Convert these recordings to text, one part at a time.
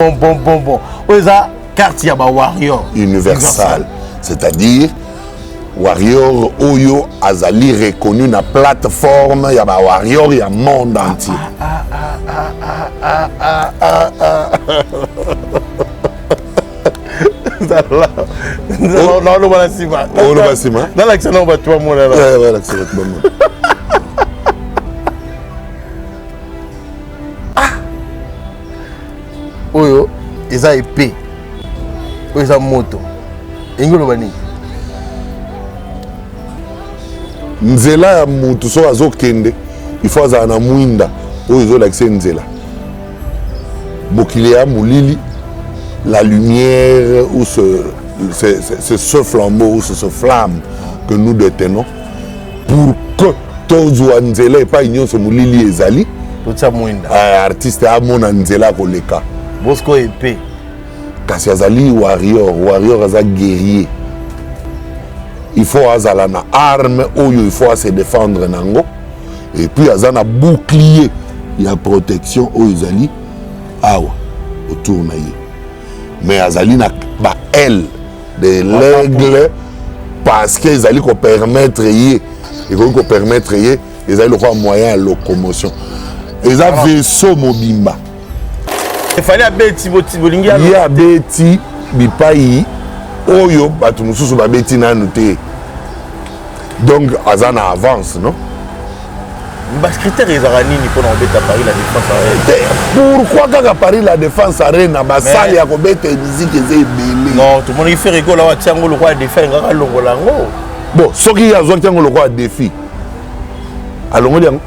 Bon. Où ça carte ya ba warrior universal. C'est-à-dire warrior Oyo azali reconnu na plateforme ya ba warrior ya monde entier. Non, voilà Sima. Oh le Sima. Dans l'action on va toi mon là. Ouais, l'action va toi mon. Oyo eza épée. Oyo eza moto. Engolo bani. Nzela ya mutu so azokende il faut azala na mwinda oyo ezolakisa nzela bokili ya molili la lumière ou ce flambeau ou ce flamme que nous détenons pour que tozwa nzela epai nyonso molili ezali totia mwinda artiste amona nzela koleka Bosco épée kasi azali warrior aza guerrier. Il faut azala na arme oyo il faut se défendre nango et puis azana bouclier ya protection oyo ezali awa autour na ye mais azali na ba aile de l'aigle parce que ezali ko permettre ye et ko permettre ye ezali le moyen de locomotion eza vaisseau mobimba il fallait abeti bolingi ya abeti bipai oyo bato mosusu babeti nanu te donc azana avance non parce que critère ezaka nini pour obeta Paris la défense arène pourquoi kaka Paris la défense arène na basali ya kobeta musique eza ebele non tout le monde fait rigolo wa tiango le roi défi ngaka longola ngo bon soki azwa tiango le roi défi alongoli yango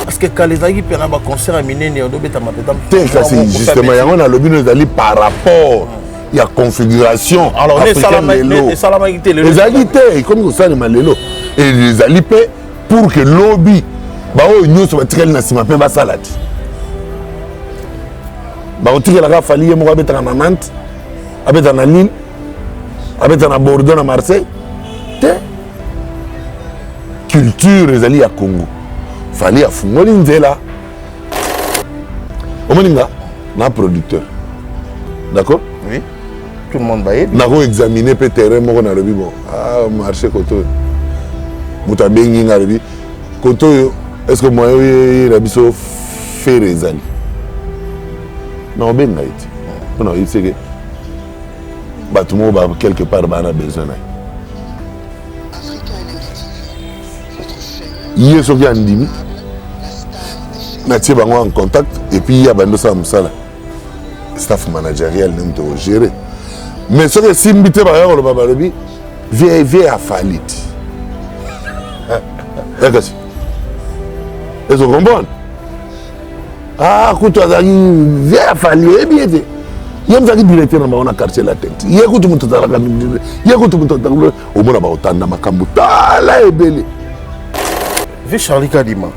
parce que quand les agues pena ba concert minene on dobeta mapeta te kasi justement yango na lobino ezali par rapport ya configuration alors les salama quitté les agité comme ko salama lelo et les alipé pour que lobby ba o nyonso batikali na sima pe basalati ba otikela ka fali ye mo abeta na Nantes abeta na Lille abeta na Bordeaux na Marseille te culture ezali ya Congo fali ya fungoli nzela omoninga na producteur d'accord oui tout le monde baye nako examiner pe terrain moko na lobi bon marché koto muta bengi nga lobi koto est-ce que moi na biso faire ezali non benga iti non il sait que bato mo ba quelque part bana besoin na hier soki andimi na tie bango en contact et puis ya bando sa musala staff managérial nem to gérer mais ce que simbité ba yolo baba lobi vie a falit est-ce que vous comprenez kutu azali vie a falit et bien été yem zaki directeur na ba quartier la tête ye kutu mutu zalaka ye kutu mutu takulo omona ba otanda makambu tala ebele vu Charlie Kadima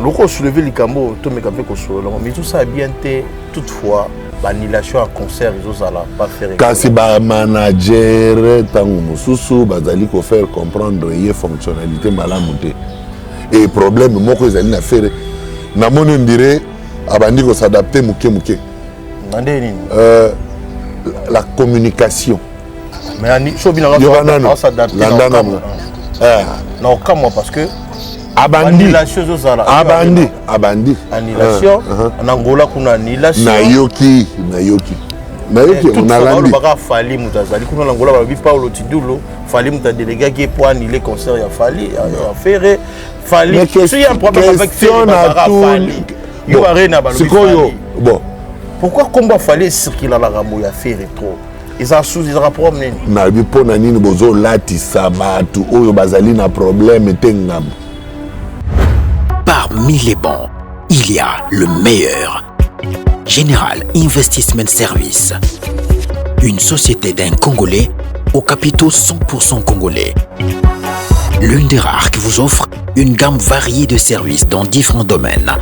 loko soulever likambo to meka pe ko solo mais tout ça bien té toutefois l'annulation à concert ezozala pas faire kasi ba manager tango mususu bazali ko faire comprendre ye fonctionnalité malamu te et problème moko ezali na faire na moni ndire abandi ko s'adapter muke ndé nini la communication mais ani chobi na s'adapter non comme moi parce que annulation abandi annulation en Angola kuna annulation nayoki on a landi baka fali mutazali kuna en Angola ba bi Paulo Tidulo fali muta délégué qui pour annuler concert ya fali ya faire fali si y a un problème avec fali yo arena ba bon pourquoi combat fali circuler la rambo ya faire trop ils ont sous ils rapport nini na bi pona nini bozo lati sabatu oyo bazali na problème tengam. Parmi les bons, il y a le meilleur. Général Investissement Service. Une société d'un Congolais aux capitaux 100% congolais. L'une des rares qui vous offre une gamme variée de services dans différents domaines.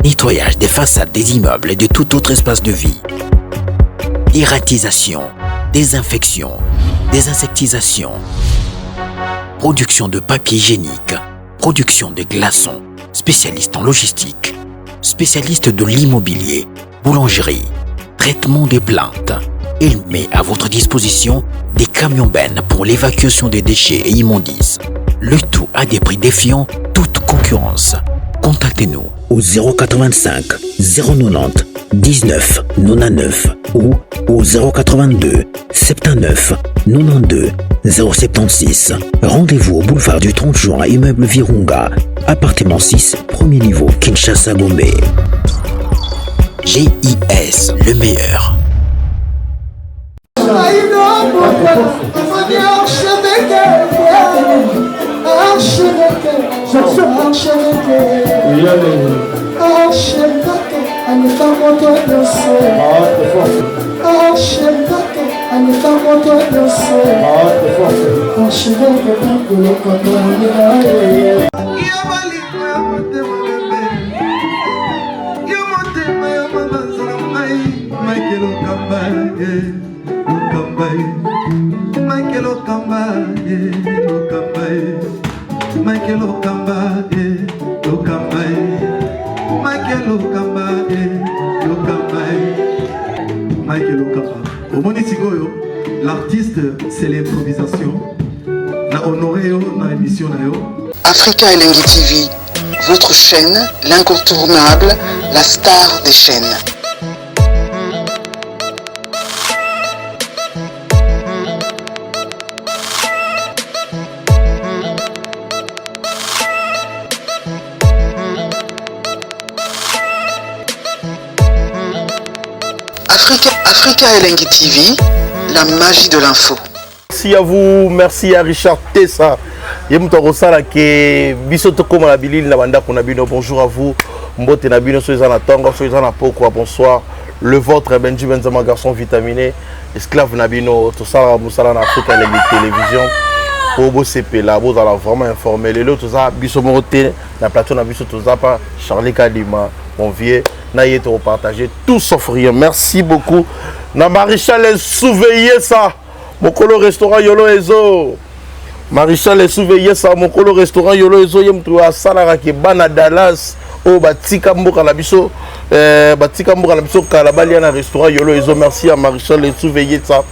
Nettoyage des façades des immeubles et de tout autre espace de vie. Irratisation, désinfection, désinsectisation. Production de papier hygiénique. Production de glaçons, spécialiste en logistique, spécialiste de l'immobilier, boulangerie, traitement des plantes. Il met à votre disposition des camions-bennes pour l'évacuation des déchets et immondices. Le tout à des prix défiant toute concurrence. Contactez-nous au 085 090 19 99 ou au 082 79 92 076. Rendez-vous au boulevard du 30 juin, immeuble Virunga, appartement 6, premier niveau, Kinshasa, Gombe. GIS, le meilleur. L'artiste, c'est l'improvisation. Na honoré dans l'émission. Africa Elengi TV, votre chaîne, l'incontournable, la star des chaînes. Africa Elengi TV, la magie de l'info. Merci à vous, merci à Richard Tessa. Bonjour à vous. Mbote Nabino, soyez en attente, soyez en apoko, bonsoir. Le vôtre, Benji Benzema, garçon vitaminé, esclave Nabino, tout ça, Moussala en Afrique, la télévision. Pour vous, c'est là, vous allez vraiment informer. Les autres, tout ça, Bisso Moroté, la plateau Nabisso, tout ça, Charlie Kadima, mon vieux, Naïe, tout partager, tout sauf rien. Merci beaucoup. Na Maréchal, surveillez ça. Mon colo restaurant Yolo Ezo. Maréchal, surveillez ça. Mon colo restaurant Yolo Ezo. Yem tu à Salara qui bana Dallas. Oh, Batika Mboka Labiso. Batika Mboka Labiso. Kalabaliana restaurant Yolo Ezo. Merci à Maréchal, surveillez ça.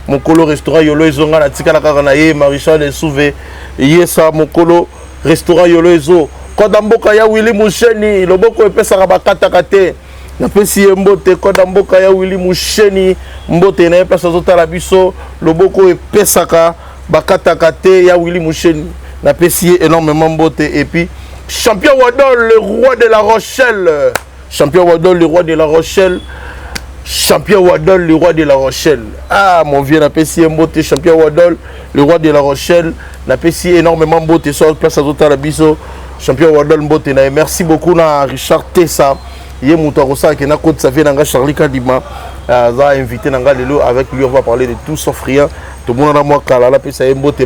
Mon colo restaurant Yolo Ezo. Ngana Tika la Karanaye. Maréchal, surveillez ça. Mon colo restaurant Yolo Ezo. Kodamboka ya Willy Moucheni. Loboko epesa rabakata kate. Na pesi mbote Kodamboka ya Willy Moucheni. Mbote na epesa zota la biso. Loboko epesaka bakata kate ya Willy Moucheni. Na pesi énormément mbote. Et puis champion Wadol, le roi de la Rochelle. Champion Wadol, le roi de la Rochelle. Champion Wadol, le roi de la Rochelle. Ah, mon vieux, n'a pas si mbote. Champion Wadol, le roi de la Rochelle. N'a pas si énormément mbote. Sur place à Zota la biso. Champion Wadol mbote. Merci beaucoup à Richard Tessa. Hier, Moutarosa, qui n'a côté sa vie, n'a Charlie Kadima. A invité Nanga Lelo. Avec lui, on va parler de tout sauf rien. Tout le monde a moi Kalala. Puis ça y est mbote.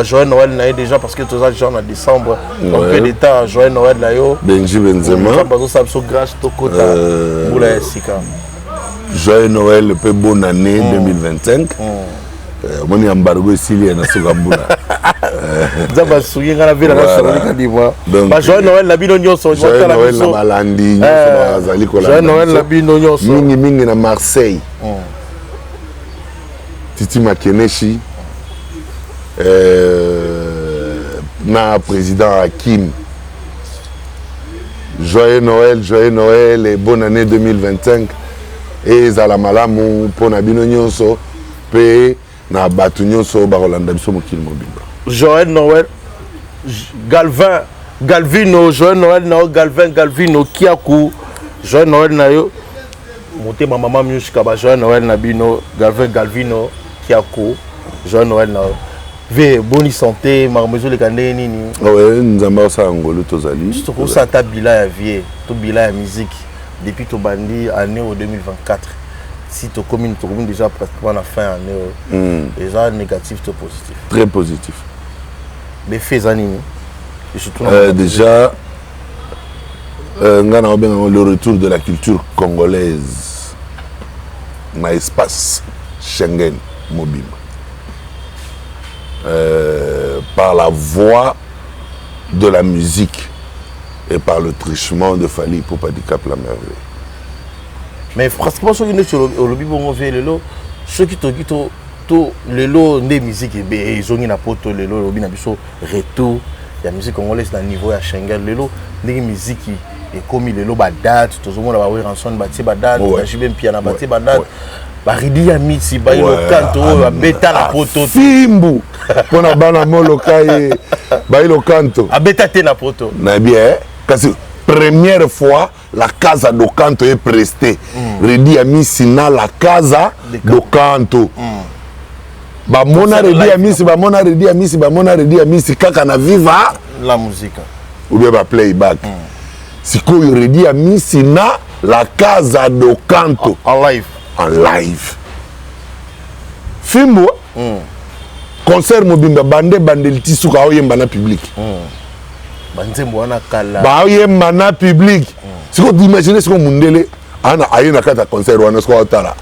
Joël Noël n'a déjà parce que tout ça, genre en décembre. On fait des temps. Joël Noël n'a yo. Benji Benzema. Joyeux Noël, peu bonne année 2025. Mon embargo ici, il y a un Sogabula. Joyeux Noël, la bino so. Joyeux Noël, la Malandi. Joyeux Noël, la bino so. Mingi na Marseille. Titi Makeneshi. Na président Hakim. Joyeux Noël et bonne année 2025. Et Zalamalamu pour Nabino Nyonso, P. Na Batu Nyonso, Barolanda Biso Mokil Mobimba. Joël Noël, Galvino, Joël Noël Nao, Galvino, Kiakou, Joël Noël Nayo, monté ma maman Miushkaba, Joël Noël Nabino, Galvino, Kiakou, Joël Noël Nao. Ve bonne santé, marmezo le kandé nini. Ouais, nous avons ça en Angolo Tozali. Je trouve ça ta bila ya vie, tout bila ya musique. Depuis ton bandi année au 2024, si tu commune déjà pratiquement à la fin année, déjà négatif ou positif? Très positif. Les faits animés. Déjà, le retour de la culture congolaise dans l'espace Schengen mobile. Par la voix de la musique et par le truchement de Fali pour pas dire cap la merveille. mais pratiquement ceux qui sont au lobby bon vélo ceux qui to lelo des musiques et ils ont une poto lelo lobby na biso retour la musique congolaise na niveau ya Schengen lelo des musiques et comme lelo ba date tout le monde va voir ensemble ba ba date ba jibem piano ba date ba ridi ya misi ba ilo canto ba beta la poto fimbu pona bana molokai ba ilo canto a beta te na poto na bien parce première fois la casa do canto est prestée ridi ya misi na la casa do canto bamona redi ya misi bamona redi ya misi bamona redi ya misi kaka na viva la musique ou bien ba playback sikoyo redi ya misi na la casa do canto en live fimbo concert mobimba bande bandeliti suka oyemba na public banzembo wana kala ba oyemba na public siko d'imaginer siko mundele ana ayena kata concert wana siko otala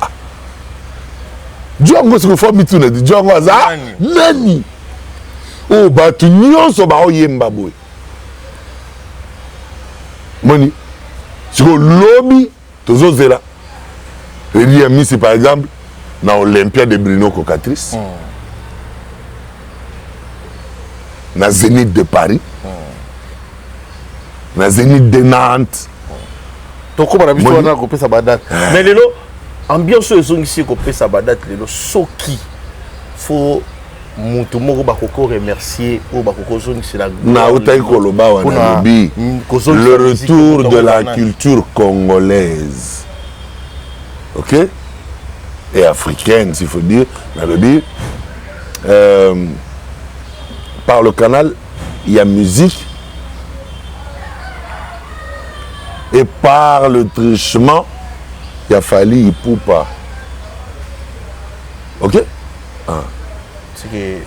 Djongo siko fo mituna di Djongo aza nani o batu nyonso ba oyemba boy moni siko lobby tozozela Elia Misi par exemple na Olympia de Bruno Cocatrice na Zénith de Paris na Zénith de Nantes toko bana biso wana ko pesa badate mais lelo ambiance ezongisi ko pesa badate lelo soki faut mutu moko bakoko remercier ou bakoko zongisi la na utai koloba wana lobi le retour de la culture congolaise. Ok, et africaine s'il faut dire, par le canal il y a musique et par le trichement il y a Fali Ipupa. Ok, c'est que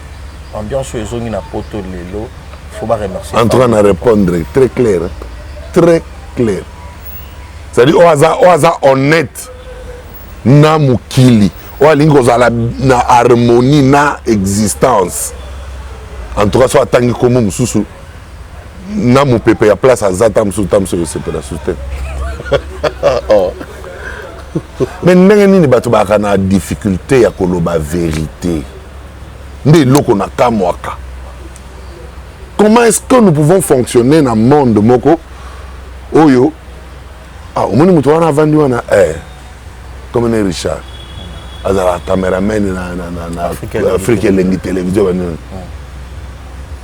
ambiance sur les na poto lelo faut pas remercier en train de répondre très clair, c'est-à-dire au hasard honnête na mukili o alingo zala na harmonie na existence en tout cas so atangi komo mususu na mupepe ya place azata mususu tamso sepela soutien mais ndenge nini bato baka na difficulté ya koloba vérité nde loko na kamwaka. Comment est-ce que nous pouvons fonctionner dans le monde moko oyo omoni mutu wana avandi wana comme ne Richard azala cameraman na Afrique elengi télévision bani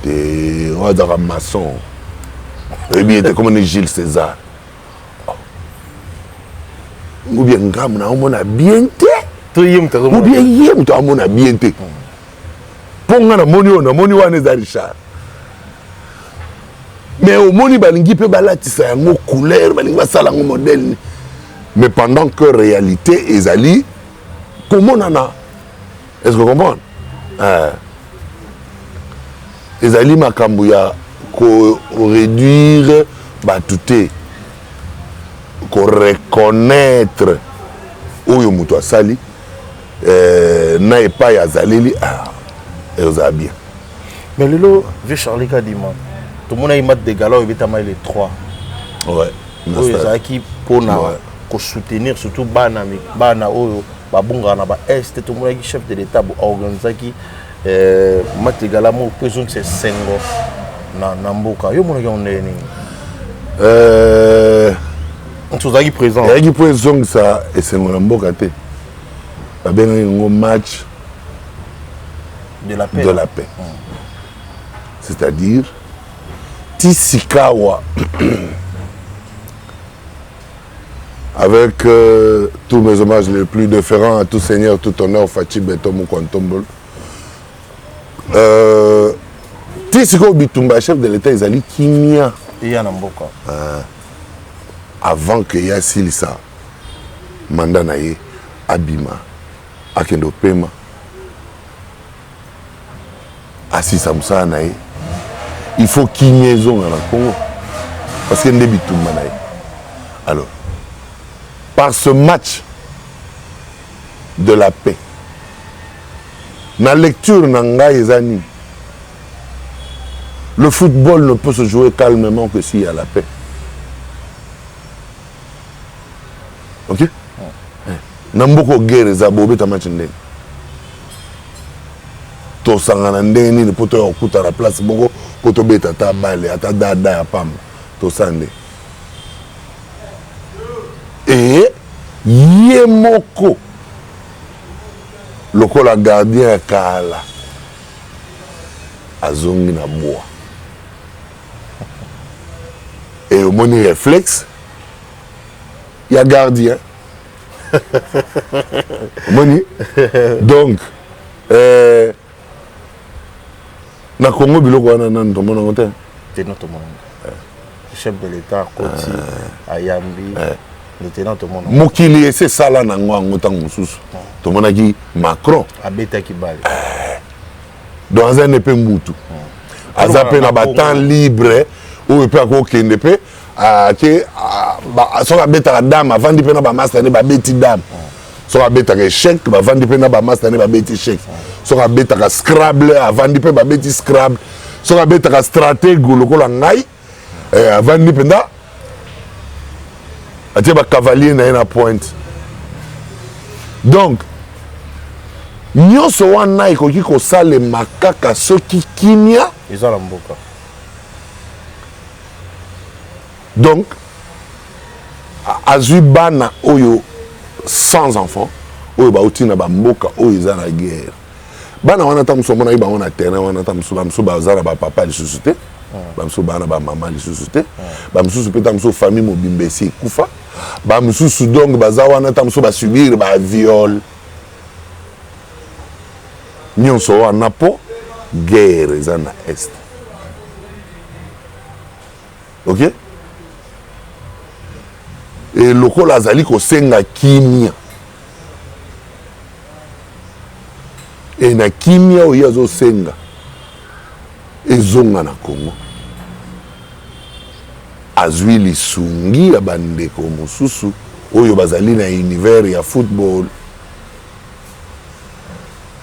te wazaka maçon et bien comme ne Gilles César ou bien ngam na omona bien te ou bien yem to omona bien te ponga na moni wana za Richard mais omoni balingi pe balatisa yango couleur balingi basala yango modèle. Mais pendant que réalité ezali comment nana est-ce que vous comprenez ezali makambo ya ko réduire batute ko reconnaître oyo muto asali na epai azaleli eza bien mais lelo vieux Charlie Kadima tout le monde a eu mat de gala et bitama les 3 ouais ezaki pona soutenir surtout bana oyo babunga na ba est tout le monde qui chef de l'état organiser qui matigala mo présent c'est sengo na mboka yo mona on est ni tout ça qui présent ya qui présent ça et sengo na mboka te ba benga ngo match de la paix c'est-à-dire Tisikawa avec tous mes hommages les plus déférents à tout seigneur, tout honneur, Fachi Betomo Kwantombol. Tisiko Bitumba, chef de l'État, ils allaient Kimia. Avant que Yassilisa, Mandanaye, Abima, Akendo Pema, Assis Samsa Naye, il faut Kimia dans le Congo. Parce qu'il y a des Bitumba Naye. Alors, par ce match de la paix, la lecture n'anga ezani, le football ne peut se jouer calmement que s'il y a la paix. Ok? Namboko guerre za bobe ta match ndeni. To sangana ndeni ni poto ya okuta la place boko poto beta ta bale ata dada ya pamba to sande. Et ye moko lokola gardien ya kala azongi na bois. Et au moni réflexe il y a gardien. Moni. Donc na Congo biloko wana nan tomona ngote. C'est notre monde. Chef de l'État Koti Ayambi. Mokili ese sala na ngwango tango mususu. Tomona ki Macron abeta ki bale. Dans un épée mbutu. Azape na temps libre ou peut ko kende pe ke so ka beta dame avant di pe na ba master ne ba beti dame. So ka beta ka échec ba avant di pe na ba master ne ba beti échec. So ka beta ka scrabble avant di pe ba beti scrabble. So ka beta ka stratège lokola ngai avant di pe na atie ba cavalier na une pointe. Donc nyonso wana ekoki kosala makaka soki kimia ezala mboka. Donc azui bana oyo sans enfant oyo bauti na bamboka oyo eza na guerre. Bana wana ta muso mona bango na terrain wana ta muso baza na bapapa lisusu te bamusu bana bamama lisusu te bamususu mpe ta muso famille mobimba esi ekufa bamususu donc baza wana ta muso basubir baviole nyonso wana po guerre eza na est. Ok? Et lokola azali kosenga kimia e na kimia oyo azosenga ezonga na Congo azwi lisungi ya bandeko mosusu oyo bazali na univers ya football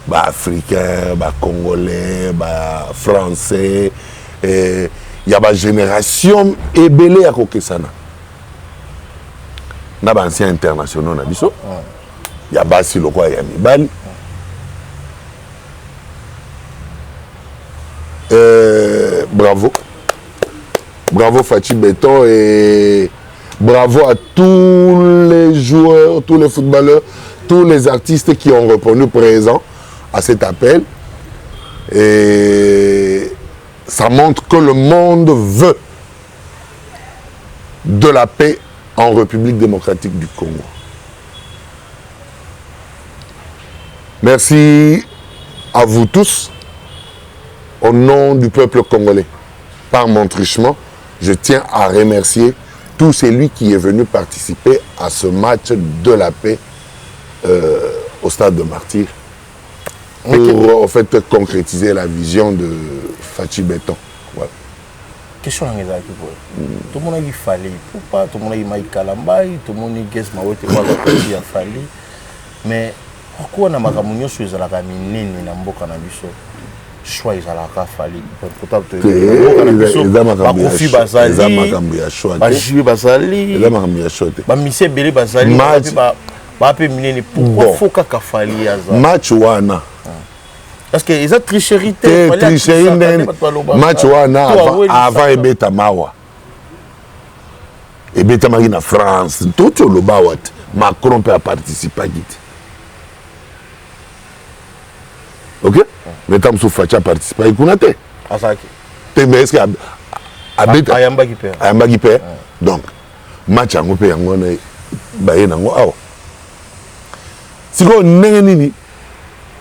ba africain ba congolais ba français ya ba génération ebele ya kokesana na ba anciens internationaux na biso ya basi lokwa ya mibali bravo Fachi Beton et bravo à tous les joueurs, tous les footballeurs, tous les artistes qui ont répondu présent à cet appel. Et ça montre que le monde veut de la paix en République démocratique du Congo. Merci à vous tous. Au nom du peuple congolais, par mon truchement, je tiens à remercier tout celui qui est venu participer à ce match de la paix au stade de Martyrs pour en fait concrétiser la vision de Fachi Beton. Voilà. Question à tout le monde a dit fallait, tout le monde a dit Maï Kalambaï, tout le monde a dit Maouete Wakakosi a fallu. Mais pourquoi on a dit que nous avons mis na mboka na biso? Choix ezalaka fali peut-être bakofi bazali bajuwe bazali bamise ebele bazali bape minene pourquoi faut kaka fali aza match wana parce que eza tricherie match wana avant ebeta mawa ebeta maki na France tout oloba wat Macron peut participer akiti. Ok? Mais tant que Fachi a participé, il connaît. Mais est-ce qu'il y a Ayamba qui perd? Ayamba qui perd. Donc, match en Europe, si on a un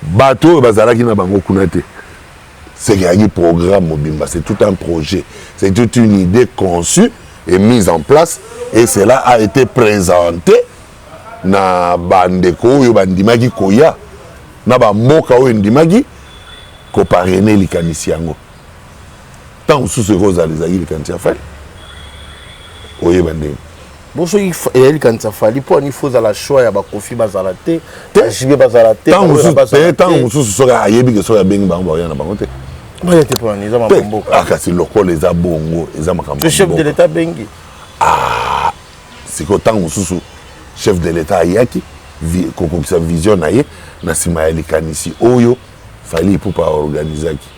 bateau, c'est qu'il y a un programme, c'est tout un projet, c'est toute une idée conçue et mise en place, et cela a été présenté dans Bandeko, Bandimaki Koya. Na ba mboka oyo ndimaki ko parrainer likanisi yango tant sous rosa les aïe likanisi afali oye bande boso il likanisi afali pour il faut la choix ya ba kofi bazala te jibe bazala te tant sous soka ayebi ke soka bengi bango ba yana bango te ba yete pour ni za mabomboka akasi lokolo les abongo eza makambo le chef de l'état bengi c'est que tant sous chef de l'état ayaki kokokisa vision na ye na nsima ya likanisi oyo fali epupa aorganizaki.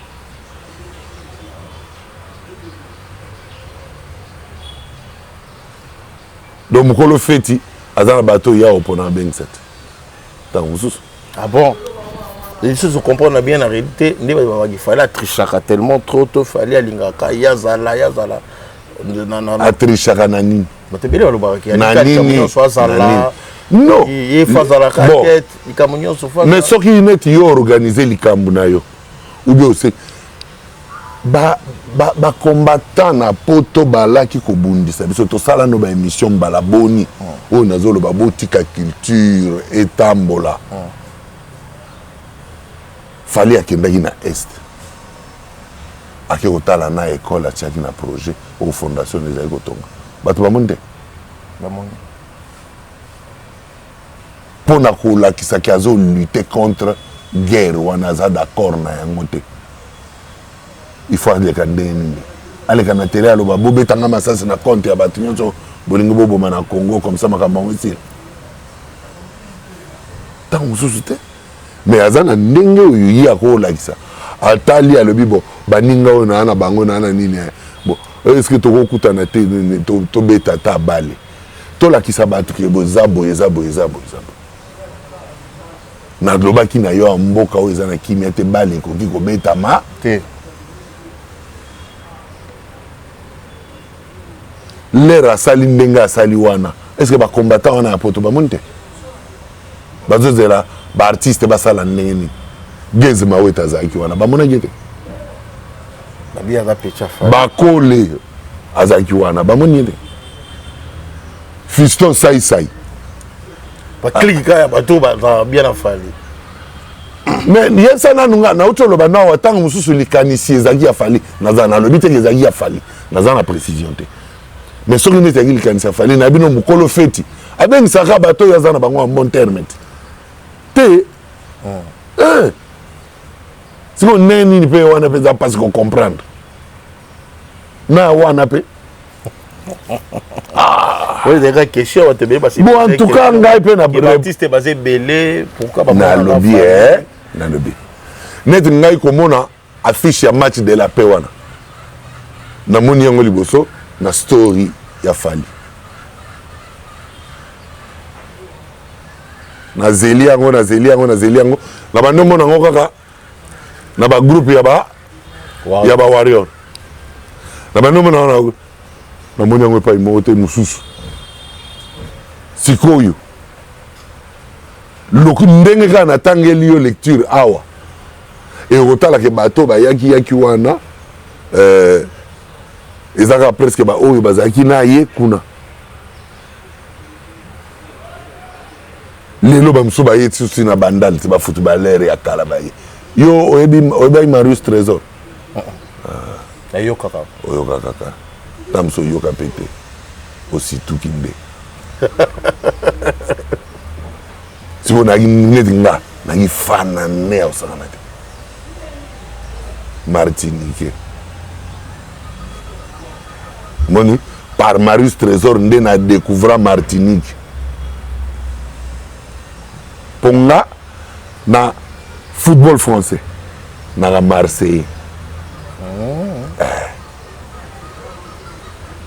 Donc mokolo feti aza na bato ya opona bengisat ntango mosusu. Ah bon? Les choses se comprennent bien en réalité. Il fallait trichaka tellement trop tôt, fallait alingaka yazala. Atrichaka nani? Nanini. Non. Il faut la raquette, il camion se fait. Mais ce qui est yo organiser likambu na yo. Ou bien aussi ba combattant na poto balaki ko bundisa biso to sala no ba émission bala boni. O nazolo ba botika culture etambola. Fallait akendaki na est ake kotala na école atiaki na projet au fondation ezali kotonga bato bamoni te mpona kolakisaki azolutte contre guerre wana aza d'accord na yango te. Il faut aleka ndenge nini aleka na tele aloba bobetanga masasi na compte ya bato nyonso bolingi boboma na Congo comme ça makambo yango esila ntango mosusu te. Mais azana ndenge oyo yi akolakisa atali alobi bo baninga oyo na bango na nini bon est-ce que tokokutana te tobeta ta bale tolakisa bato ke bozabo na globaki na yo mboka oyo eza na kimia te bale ekoki kobetama te. Lere asali ndenge asali wana est-ce que bacombattant wana ya poto bamoni te bazozela baartiste basala ndenge nini Gezi Maweta azalaki wana bamonaki te bakole azalaki wana bamoni te Fiston Sai baklika ya bato bien afali. Mais yesa nanunga na utoloba na watango mususu likanisi ezalaki afali naza na lobi te ezalaki afali naza na précision te. Mais soki neti ezalaki likanisi afali na bino mokolo feti abengisaka bato oyo aza na bango en bon terme te. Siko neni pe wana pe za parce qu'on comprendre. Na wana pe. Oui, des questions on te met parce que bon en tout cas ngai pe na artiste basé belé pourquoi pas na lobby na lobby. Net ngai komona affiche ya match de la paix wana. Na moni yango liboso na story ya Fali. Na zeli yango na bando mona ngo kaka na ba groupe ya ba warrior na bando mona na moni yango pa imote mususu sikoyo loku ndenge ka na tangeli yo lecture awa e rotala ke bato ba yaki wana ezaka presque ba oyo bazaki na ye kuna lelo bamso ba yeti susi na bandal te ba footballeur ya kala ba ye yo oyebi Marius Trésor yo kaka tamso yo ka pété aussi tout kinde si on a une nga na ngi fana ne au sana te Martinique moni par Marius Trésor nde na découvrir Martinique ponga na football français na Marseille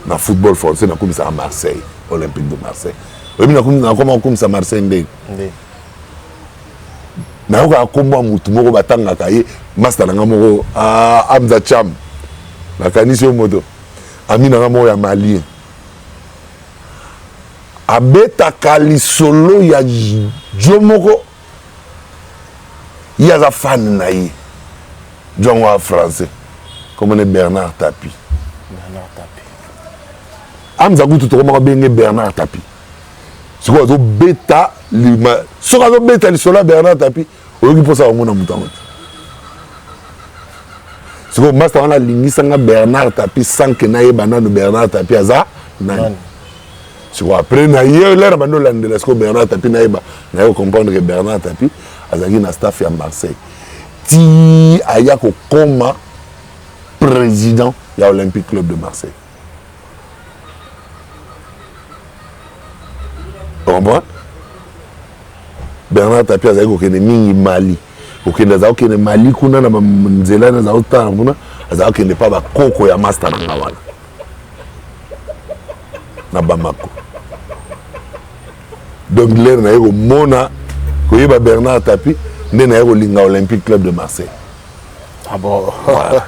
na football français na komisa à Marseille Olympique de Marseille oui na comment komisa Marseille ndé na ko akomba mutu moko batanga kaye master nga moko Amza Cham na kanisi moto amina nga moko ya Malien abeta kalisolo ya jomoko yaza fan na ye jongo français comme on est Bernard Tapie Amza Gutu to komaka benge Bernard Tapie siko azo beta lima soko azo beta lisolo Bernard Tapie oyoki posa omona mutango siko master wana lingisanga Bernard Tapie sans que na yebana no Bernard Tapie aza nani siko après na ye lera bando landela siko Bernard Tapie na yeba na yo comprendre que Bernard Tapie azaki na staff ya Marseille ti aya ko koma président ya Olympique Club de Marseille. Bernard Tapie azali kokende mingi Mali kokende azali kokende Mali kuna na nzela na azali kotala kuna azali kokende mpa bakoko ya master na nga wana na Bamako. Donc l'air na ye komona koyeba Bernard Tapie nde na ye kolinga Olympique Club de Marseille. Ah bon. Voilà.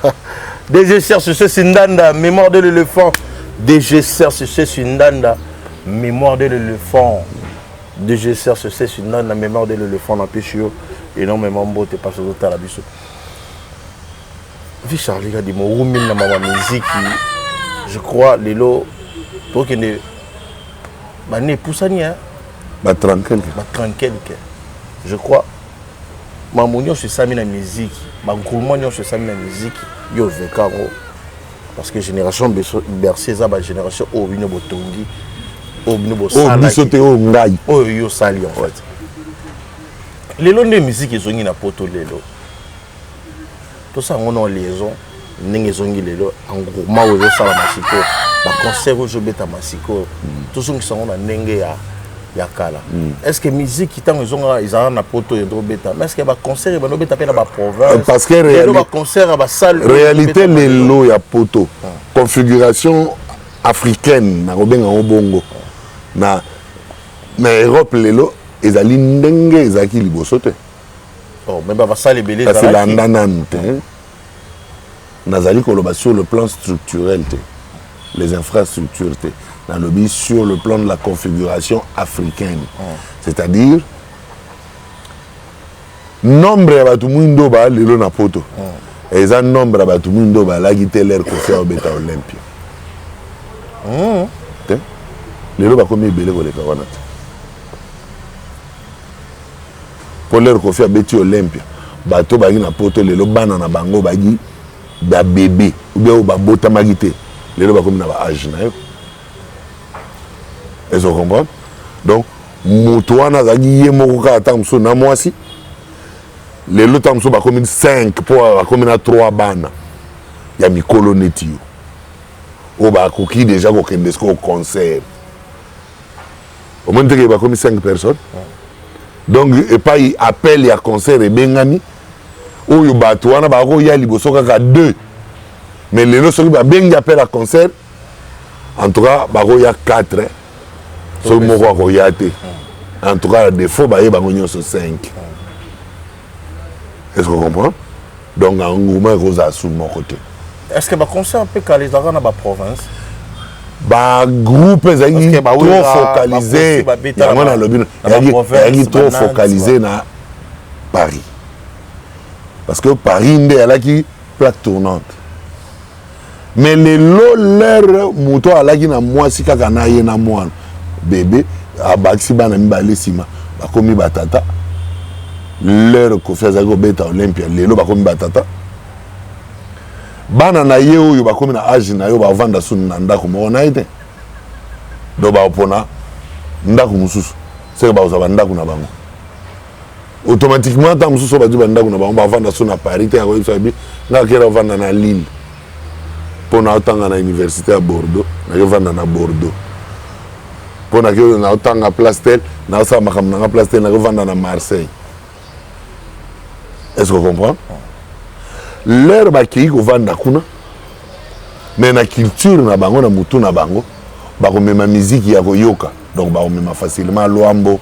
DG Serge Sindanda, mémoire de l'éléphant. DG Serge Sindanda, mémoire de l'éléphant. DG Serge Sindanda, mémoire de l'éléphant. On pêche énormément beau, t'es pas sur le tas la biso. Vie Charlie a dit mon roumine dans ma musique. Je crois les lots pour qu'il ne bah ne poussani hein. Bah tranquille. Bah tranquille. Je crois. Ma mounion se sami la musique. Ma gourmagnon se sami la musique. Yo vekaro. Parce que génération bercée ça ba génération obino botongi. Obino bosala. Oh bisote o ngai. Oh yo sali en fait. Les lots de musique ils ont une poto les lots. Tout ça on a liaison. Ninge zongi les lots. En gros ma ozo sala masiko. Ba concert ozo beta masiko. Tout ça qui sont na nenge yakala. Est-ce que musique qui tant ils ont na poto et beta mais est-ce que ba concert et ba no beta pe na ba province parce que réalité concert à ba salle réalité les lots ya poto configuration africaine na robenga obongo na Europe les lots ezali ndenge ezaki liboso te. Oh mais ba salle belé ça c'est l'andanante nazali koloba sur le plan structurel te les infrastructures te dans le but sur le plan de la configuration africaine. C'est-à-dire, nombre de Batumundo ba lelo na poto. Et ça nombre de Batumundo ba la gite l'air ko faire beta Olympia. Lelo ba komi belé ko le kawana. Pour l'air ko faire beti Olympia. Bato ba na poto lelo bana na bango ba gi ba bébé ou bien ba bota magite. Lelo ba komi na ba âge na yo. Est-ce que vous comprenez? Donc, Moutouana Zagi Yemoka Tamso Namwasi, les lots Tamso va comme 5 pour comme 3 bannes. Il y a Mikolo Netio. Au Bakoki déjà au concert. Au moins, il y a comme 5 personnes. Donc, et pas il appelle, il y a concert et Bengami. Ou il y a Batouana, il y a Libosoka 2. Mais les lots sont bien appel à concert. En tout cas, il y a 4. En tout cas, des fois, il y a 5. Est-ce que vous comprenez? Donc, en gros, je suis mon côté. Est-ce que le concert peut caler dans la province? Le groupe est trop focalisé. Il est trop focalisé dans Paris. Parce que Paris, il y a une plaque tournante. Mais les lots, leur moto, il y a moi, si quelqu'un a un moine. Bébé à Baxiba na mibale sima bakomi batata leur ko faire zago beta Olympia lelo bakomi batata bana na ye oyo bakomi na âge na yo ba vanda sunu na ndako mo na ite do ba opona ndako mususu c'est ba oza ndako na bango automatiquement ta mususu ba di ba ndako na bango ba vanda sunu na Paris te ko sabi nga kera vanda na Lille pona otanga na université à Bordeaux na yo vanda na Bordeaux. Pour que nous ayons une place telle, nous avons une place telle, nous avons à Marseille. Est-ce que vous comprenez? L'heure qui est vendre mais la culture na bango na mutu na bango, bako mema musique ya koyoka. Donc bako mema facilement Luambo,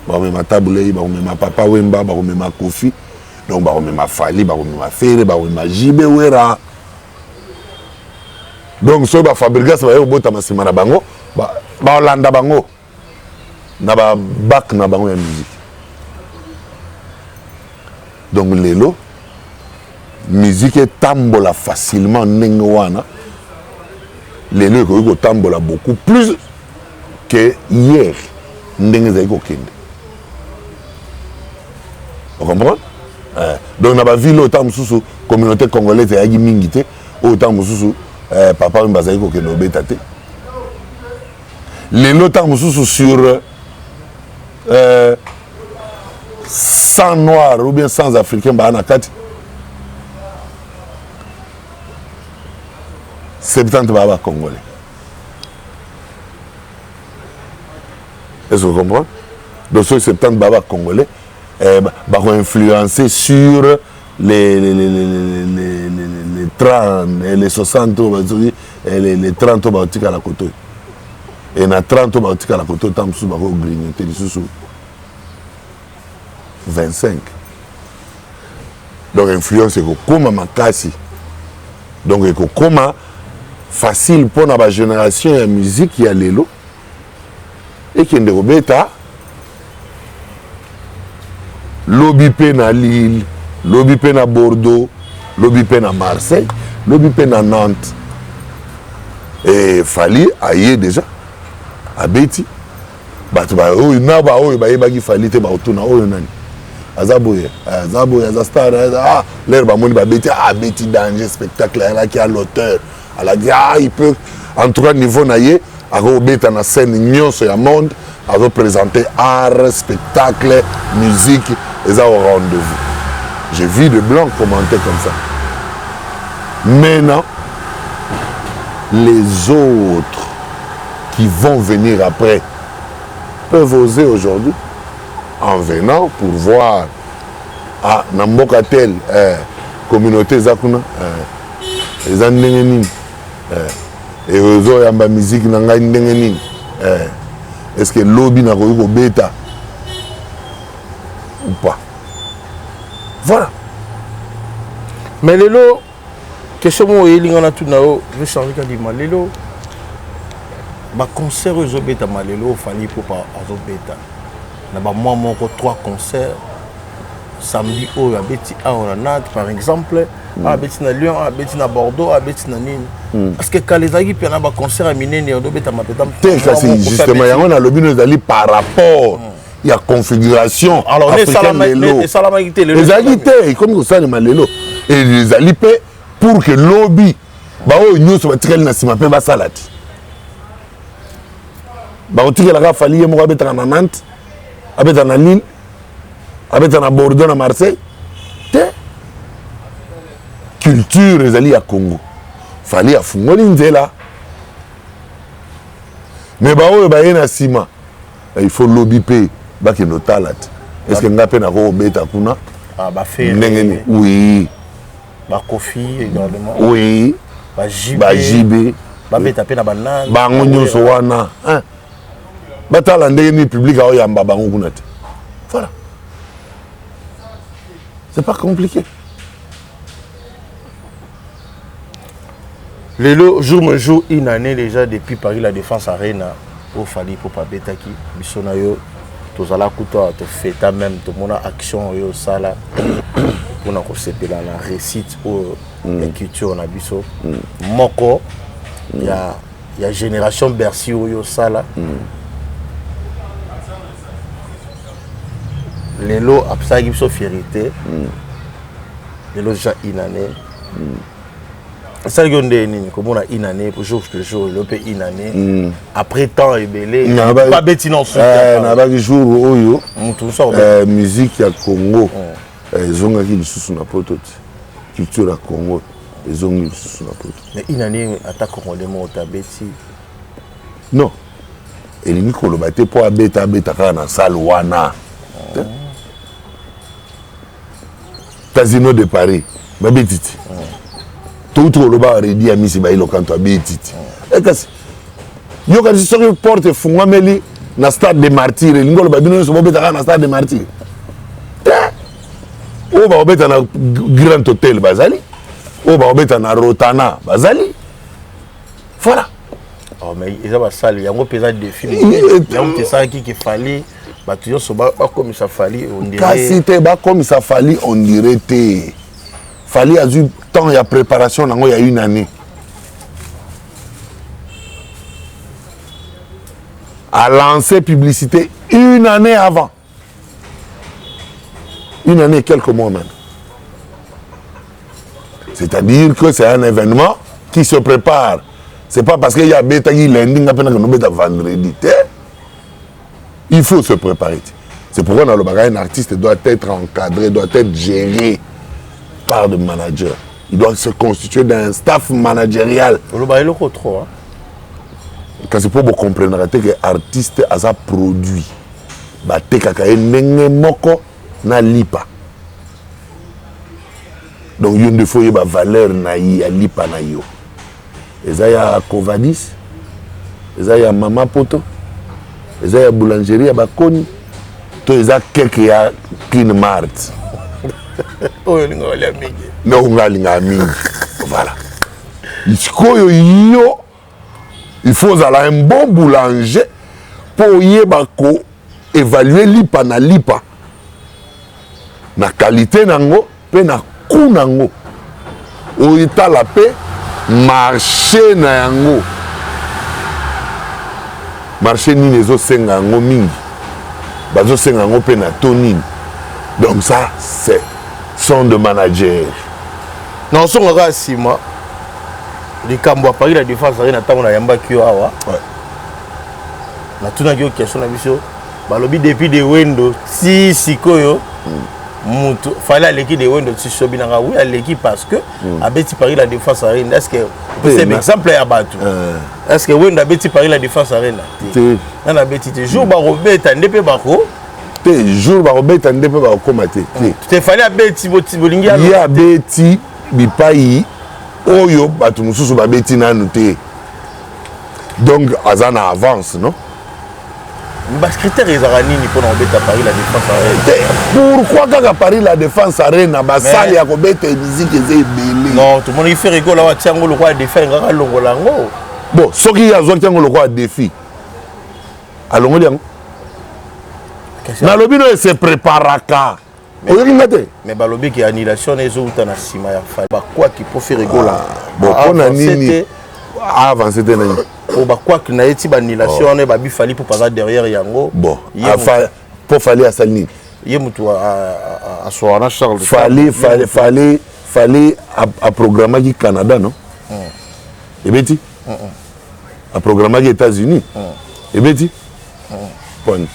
bako mema Taboulé, bako mema Papa Wemba, bako mema Kofi. Donc bako mema Fali, bako mema Fere, bako mema Jibe Wera. Donc so ba fabriquer ça va yo bota masima na bango. Ba Olanda bango na ba bac na bango ya musique. Donc lelo musique est tambola facilement ndenge wana. Lelo ko tambola beaucoup plus que hier ndenge za ko kende. Vous comprenez? Donc na ba ville autant mususu communauté congolaise ya gi mingi te autant mususu papa mbazali ko kende obeta te. Les lots sur 100 noirs ou bien 100 africains, 70 baba congolais. Est-ce que vous comprenez? Donc, 70 baba congolais, vont influencer sur les 30, les 60, les 30 ans à la côte. Et dans 30 ans à la côte, tant que vous grignoter, 25. Donc, influence, c'est comme ma casse. Donc, c'est comme facile pour la génération de musique qui a l'élo. Et qui est de Robeta. Lobby pe na Lille, lobby pe na Bordeaux, lobby pe na Marseille, lobby pe na Nantes. Et Fali aye déjà à Betty. Batu ba oyo na ba oyo ba yebaki Fali te ba otuna oyo nani. Azaboye, azastar, l'air ba moni ba Betty, Betty danger spectacle là qui a l'auteur. Elle a dit il peut en tout cas niveau naie à Robeta na scène nyonso ya monde. À représenter art, spectacle, musique, et ça au rendez-vous. J'ai vu de blancs commenter comme ça. Maintenant, les autres qui vont venir après peuvent oser aujourd'hui, en venant pour voir à Nambokatel, communauté Zakuna, les Andengeni, et aux autres, la musique n'a Ndengeni. Est-ce que lobby n'a pas eu bêta ou pas? Voilà. Mais Lelo, question où il y a tout là-haut, je vais changer quand il m'a Lelo. Ma concert aux bêta ma Lelo, fallait pour pas aux bêta. Là bas moi mon 3 concerts samedi au à Betty à Nantes par exemple, à Betty na Lyon, à Betty na Bordeaux, à Betty na Nîmes. Parce que quand les aguilles puis na ba concert à Minene on bêta ma bêta. C'est justement on a le but d'aller par rapport il y a configuration. Alors les salamagité les aguités comme ça les malelo et les alipé pour que lobby ba o nyo so batikali na sima pe ba salati. Ba o tikela ka fali mo ba bêta na Nantes, a bêta na Lille, a bêta na Bordeaux na Marseille. Culture les alliés à Congo. Fallait à Fungoli Nzela. Mais bah ouais bah na sima. Il faut lobby pay bah que no talat. Est-ce que ngapé na ko beta kuna? Ah bah fait. Oui. Bah Kofi également. Oui. Bah JB. Bah JB. Bah beta pe na banane. Bah ngonyo so wana. Hein. Bah tala ndenge public a yamba bango kuna te. Voilà. C'est pas compliqué. Le jour, une année déjà depuis Paris la Défense Arena, au Fali pour pas bêta qui, Bissonayo, tous à la couteau, te fait même, tout mon action au sala, pour nous recevoir la récite ou l'écriture on a biso, moko, il y a génération Bercy au sala, les lots après ça fierté, les lots déjà une année. Ça y est, comme on a une année, pour jour que jour, le pays une année. Après temps et belé, pas bêtine en sous. On a pas de jour où tout ça. Musique à Congo, ils ont qui sous na poto. Culture à Congo, ils ont qui sous na poto. Mais une année attaque congolais mon tabeti. Non. Et les micro le batté pour abeta quand na salle wana. Casino de Paris, ma betiti. Tout le bar dit à Missy Bailo quand tu as bétiti. Et qu'est-ce que yo quand tu porte Fungwameli na stade des martyrs, l'ingolo babino so bobeta na stade des martyrs. O ba bobeta na grand hôtel Bazali. O ba bobeta na Rotana Bazali. Voilà. Oh mais ils ont ça, il y a un pesant de films. Il y a un pesant qui fallait bah tu sais pas comme ça fallait on dirait. Cassité ba comme ça fallait on dirait té. Fallait à du temps il y a préparation il y a une année. À lancer publicité une année avant. Une année, quelques mois même. C'est-à-dire que c'est un événement qui se prépare. C'est pas parce qu'il y a bêta qui lundi, vendredi. Il faut se préparer. C'est pourquoi dans le bagage, un artiste doit être encadré, doit être géré par des managers. Il doit se constituer d'un staff managérial. Le bagage est trop. Quand c'est pour vous comprendre que l'artiste a un produit batekaka ye ndenge moko na lipa. Donc il y a une fois ba valeur na ya lipa na yo. Eza ya Covadis, eza ya Mama Poto, eza ya boulangerie ya Bakoni, to eza keke ya Kin Mart. Oh linga wali mingi. No ngalinga mingi. Voilà. Iskoyo yo il faut avoir un bon boulanger pour yeba ko évaluer lipa na lipa. Na qualité nango pe na coût nango. O itala pe marché na yango. Marché ni lezo senga yango mingi. Bazo senga yango pe na tonine. Donc ça c'est son de manager. Non son nga sima. Likambo à Paris la défense arena tango na yamba kyo awa. Ouais. Na tuna kyo question na biso. Balobi depuis de wendo si sikoyo. Mutu fallait l'équipe de wendo si sobi na oui à l'équipe parce que abeti Paris la défense arena est-ce que c'est un exemple à battu. Est-ce que wendo abeti Paris la défense arena? Na abeti te jour ba robeta ndepe bako. Te jour ba robeta ndepe ba komate. Te fallait abeti bolingi ya. Ya abeti bipai oyo batu mususu babeti nanu te. Donc azana avance non? Bas critère ezarani pour obeta Paris la défense arena. Pourquoi quand Paris la défense arena ba salle ya kobeta musique ezé belé? Non, tout le monde il fait rigolo wa tiango le roi défi ngaka longola ngo. Bon, soki ya zo tiango le roi défi. Alongo yango. Na lobino se préparaka. Mais balobi qui annulation ezo utana sima ya fa. Ba quoi qui pour faire rigolo. Bon, on a nini avancer te nani. Pour ba quoi que na eti ba annulation ne ba bi fali pour passer derrière yango. Bon, pour fallait à Salini. Yé mutu à Soana Charles. Fallait à programmer du Canada non? Et beti? À programmer des États-Unis. Et beti? Point.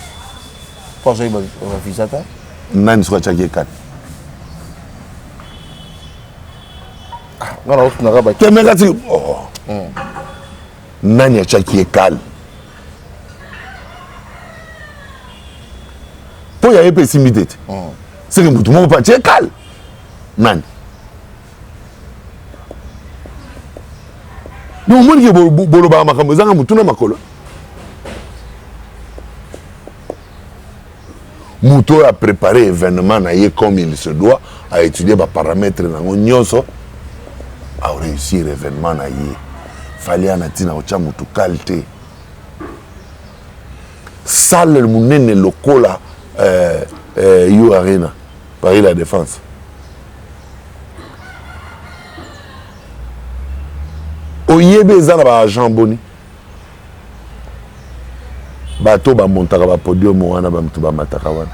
Pour ça il va visa ta. Nani soit chaque quatre. Non, on a rabat. Temekati. Nani a chaque quatre. Pour y aller pessimité. C'est que tout le monde pas chaque quatre. Nani. Nous on dit que boloba makambo zanga mutuna makolo. Mouto a préparé l'événement comme il se doit, a étudié les paramètres a réussi l'événement. Il fallait que Moutou qualité. Salle le mounene lokola You Arena, Paris la Défense. Oyebe zana ba agent boni. Bato ba montaka ba podium wana ba mtu ba mataka wana.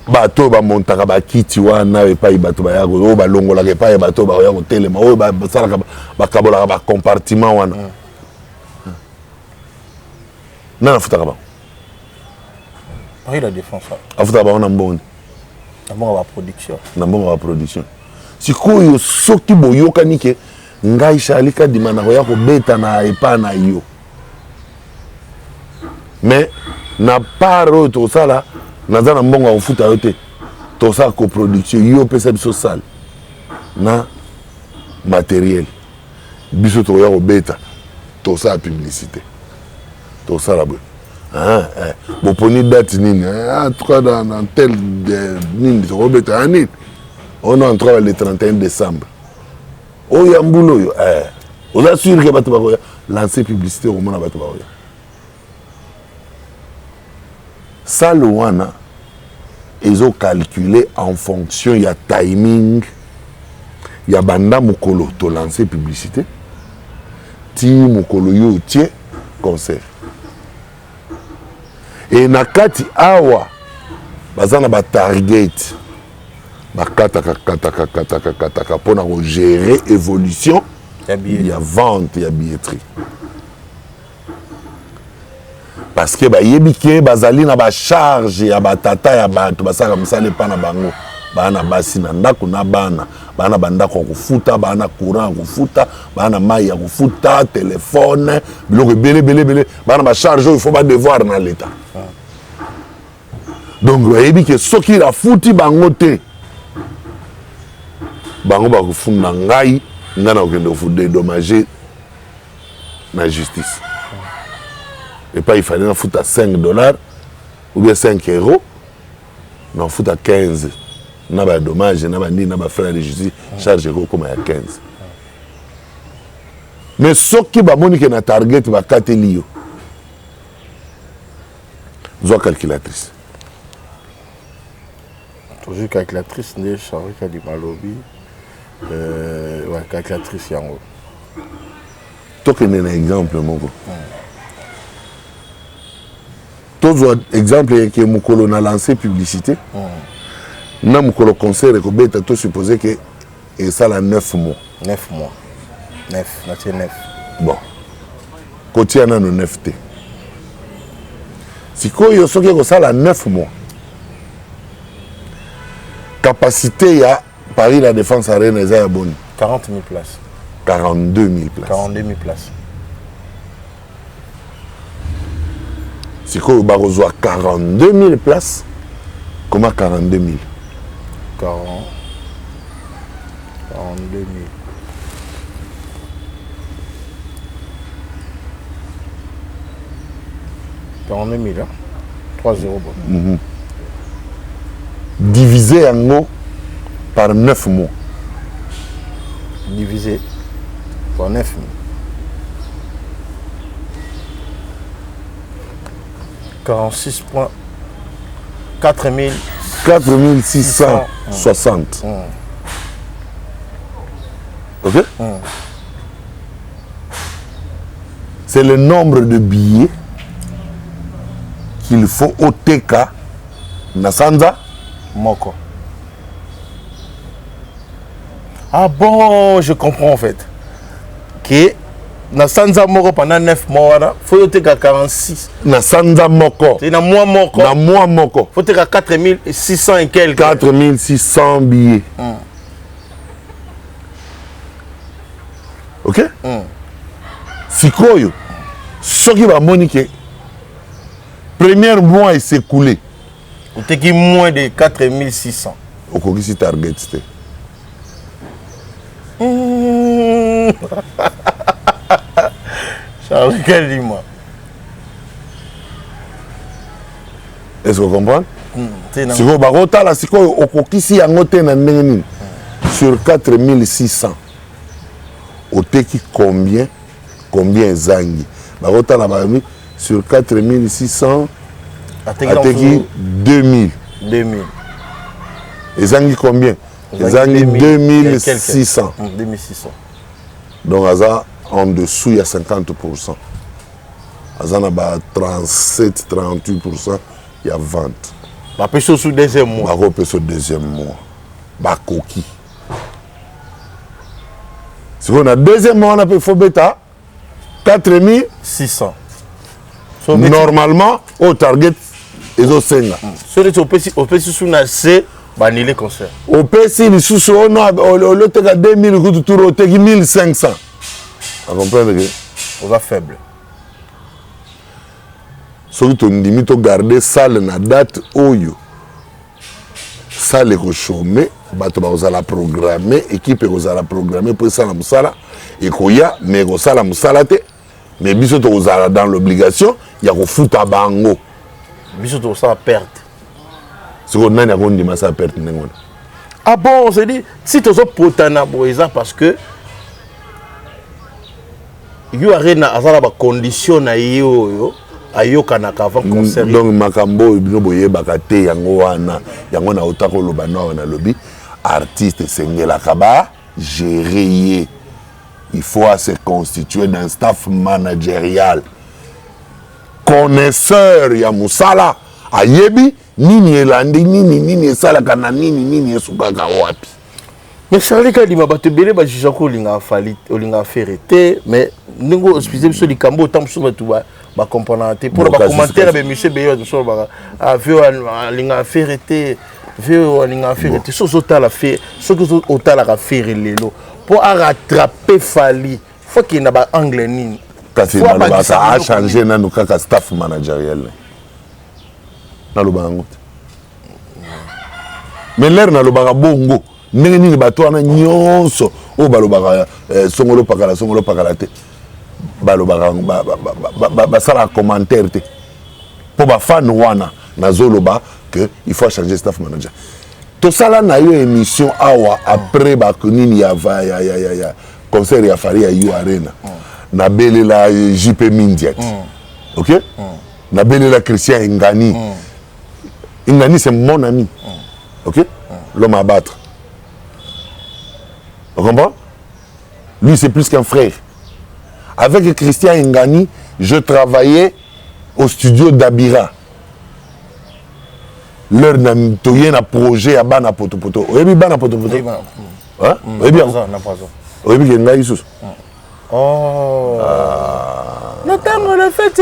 Bato ba montaka ba kiti wana epai bato ba yago o ba longola ke epai bato ba yago telema o ba salaka ba kabola ba compartiment wana. Nana futaka ba. Paris la défense. Afuta ba wana mboni. D'abord ba production. D'abord ba production. Sikoyo soki boyoka nike ngai shalika dimana ko ya ko beta na epa na yo. Mais na paro to sala nazana mbongo ofuta yote to sa coproduction yo pesa biso sale na matériel biso to ya obeta to sa publicité to sala bo bo poni date nini en tout cas dans tel nini to obeta anit on entre le 31 décembre o ya mbulo yo on assure que bato ba lancer publicité au monde bato ba ça le wana ils ont calculé en fonction il y a timing il y a banda mukolo to lancer publicité ti mukolo yo tie concert et nakati awa bazana ba target ba kataka pona ko gérer évolution il y a vente il y a billetterie. Parce que yebike bazali na ba charge ya batata ya bato basaka misale pa na bango bana basi na ndako na bana bandako kufuta bana courant kufuta bana mai ya kufuta téléphone biloko belé bana ba charge il faut ba devoir na l'état donc bayebi ke soki la futi bango te bango bakofunda ngai nga na kokende kofuta dédommagé na justice et pas il fallait na futa $5 ou bien 5 euros na futa 15 na ba dommage na bandi na ba frais de justice charge comme ya 15 mais soki bamoni ke na target bakateli yo zwa calculatrice toujours calculatrice nde charge ka di malobi ouais calculatrice yango tokende na exemple moko tozwa exemple ke mokolo na lancé publicité na mokolo concert ekobeta to supposé ke esala 9 mois 9 mois 9 na tie 9 bon kotia nano 9 te sikoyo soki ekosala 9 mois capacité ya Paris la Défense Arena eza ya boni 40 000 places 42 000 places 42 000 places sikoyo bakozwa 42 000 places comment 42 000 42 000 42 000 hein? 3 euros bon. divisé yango par 9 mois divisé par 9 000 46 points 4660 ok c'est le nombre de billets qu'il faut au TK Nasanza Moko. Ah bon, je comprends en fait. Que Nasanza Moko pendant 9 mois, il faut être à 46. Nasanza Moko. C'est dans mois Moko. Dans mois Moko. Il faut être à 4600 et quelques. 4600 billets. Ok? Sikoyo. Ce qui va moniquer. Premier mois, il s'est écoulé. Vous avez moins de 4600. Au Kokisi Target, c'était. Charles, quel dis-moi. Est-ce que vous comprenez? Si vous avez la siko au Kokisi sur 4600. Au Teki combien? Combien Zangi? Barota la barami sur 4600. Ateki 2000. 2000. Et Zangi combien? Zangi 2600. 2600. Donc, Aza en dessous, il y a 50%. Aza na ba 37-38%, il y a 20. Bah, peut-être sous deuxième mois. Bah, peut-être deuxième mois. Bah, coquille. Si on a deuxième mois, on a fait bêta 4600. Normalement, au target, ils ont 5. Sur les opérations sous C, banni concert. Au PC, les sous on a 2000 coups tour au 1500. Vous comprenez? On va faible. Surtout, on dit que garder salle na date oyo. Salle est chômée, bato ba la programmer, équipe est la programmer pour ça la musala et koya mais ko sala musala te. Mais biso to dans l'obligation, il y a ko futa bango. Biso to ça perte. C'est qu'on a une ça perte n'engona. Ah bon, on se dit si tu as potana boisa parce que yo arena azala ba condition na yo ayokanaka avant concert. Donc makambo bino boye bakate yango wana yango na otako loba na lobby artiste sengela kaba gérer. Il faut se constituer d'un staff managérial connaisseur ya musala ayebi nini elandi nini esala kana nini esukaka wapi. Mais Charlie Kadima batebele ba juge ko linga fali olinga ferete mais ningo hospitalier so likambo tant so batu ba comprendre pour ba commentaire be monsieur Beyo so ba avio linga ferete vio linga ferete so tala fait so ko tala ka faire lelo pour rattraper fali faut qu'il na ba anglais nini kasi ça a changé na nukaka staff managériel na lubango mais l'air na lobaka bongo ndenge nini bato wana nyonso oyo balobaka songolo pakala te balobaka basala commentaire te mpo bafan wana nazoloba que il faut changer staff manager tosala na yo émission awa après bakonini ya concert ya fari ya yo arena nabelela JP Mindiat ok nabelela Christian Ngani Ngani c'est mon ami ok l'homme à battre. On comprend? Lui, c'est plus qu'un frère. Avec Christian Ngani, je travaillais au studio d'Abira. Leur n'a un projet à Bana Potopoto. Vous avez Bana Potopoto? Hein? Vous avez bien? Vous avez bien? Oh. Notamment le fait.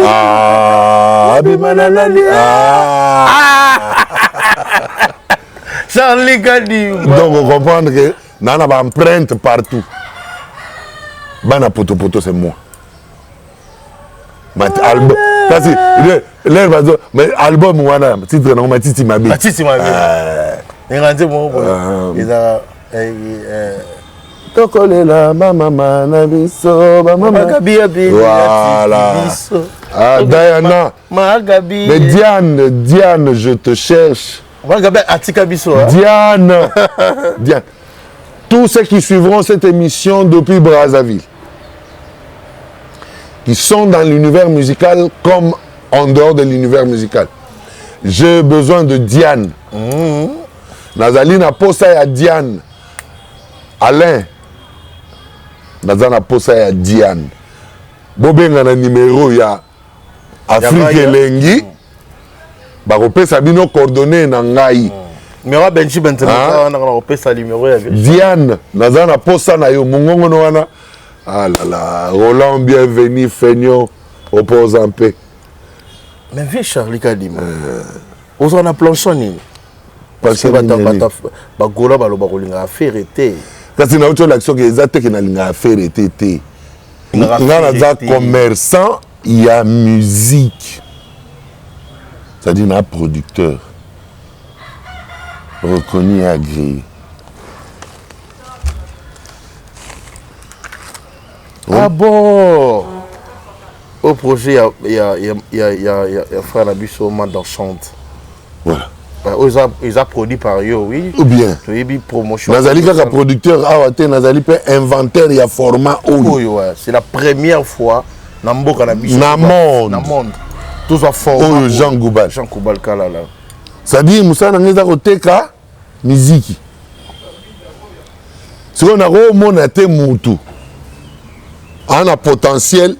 Charlie Gadi. Donc, on comprend que nous avons une empreinte partout. Bana Potopoto, c'est moi. Album. Mais album, titre, non, Matiti Mabi. Matiti Mabi. Il a dit, bon, il a. Tokolela mama manabiso mama voilà. Ah Diana. Mais Diane, je te cherche. Diane. Diane. Tous ceux qui suivront cette émission depuis Brazzaville, qui sont dans l'univers musical comme en dehors de l'univers musical, j'ai besoin de Diane. Nazali na posa ya Diane. Alain. Nazali na posa ya Diane. Bobenga na numéro ya Afrique Elengi. Bakopesa bino coordonnées na ngai. Numéro Benji Bentenaka on a opesa numéro ya Diane, nazali na posa na yo mongongo wana. Ah là là, Roland bienvenue Fenyo opposant paix. Mais vieux Charlie Kadima. Vous en a planché ni. Parce que bagola baloba kolinga affaire était. Kasi na autre l'action que exacte que na linga affaire était. Ngana za commerçant, il y a musique. C'est-à-dire un producteur reconnu et agréé. Ah bon? Au projet, il y a frère Nabiso au monde d'enchante. Voilà. Ils ont produit par eux, oui. Ou bien. Promotion. Nazali kaka producteur awate Nazali pe inventaire ya format oui, ouais. C'est la première fois dans Mboka Nabiso. Na monde. Tous à format. Oh Jean Goubal. Jean Goubal Kalala. Ça dit Moussa Nangeza Koteka musique. Si on a remonté Moutou. On a potentiel.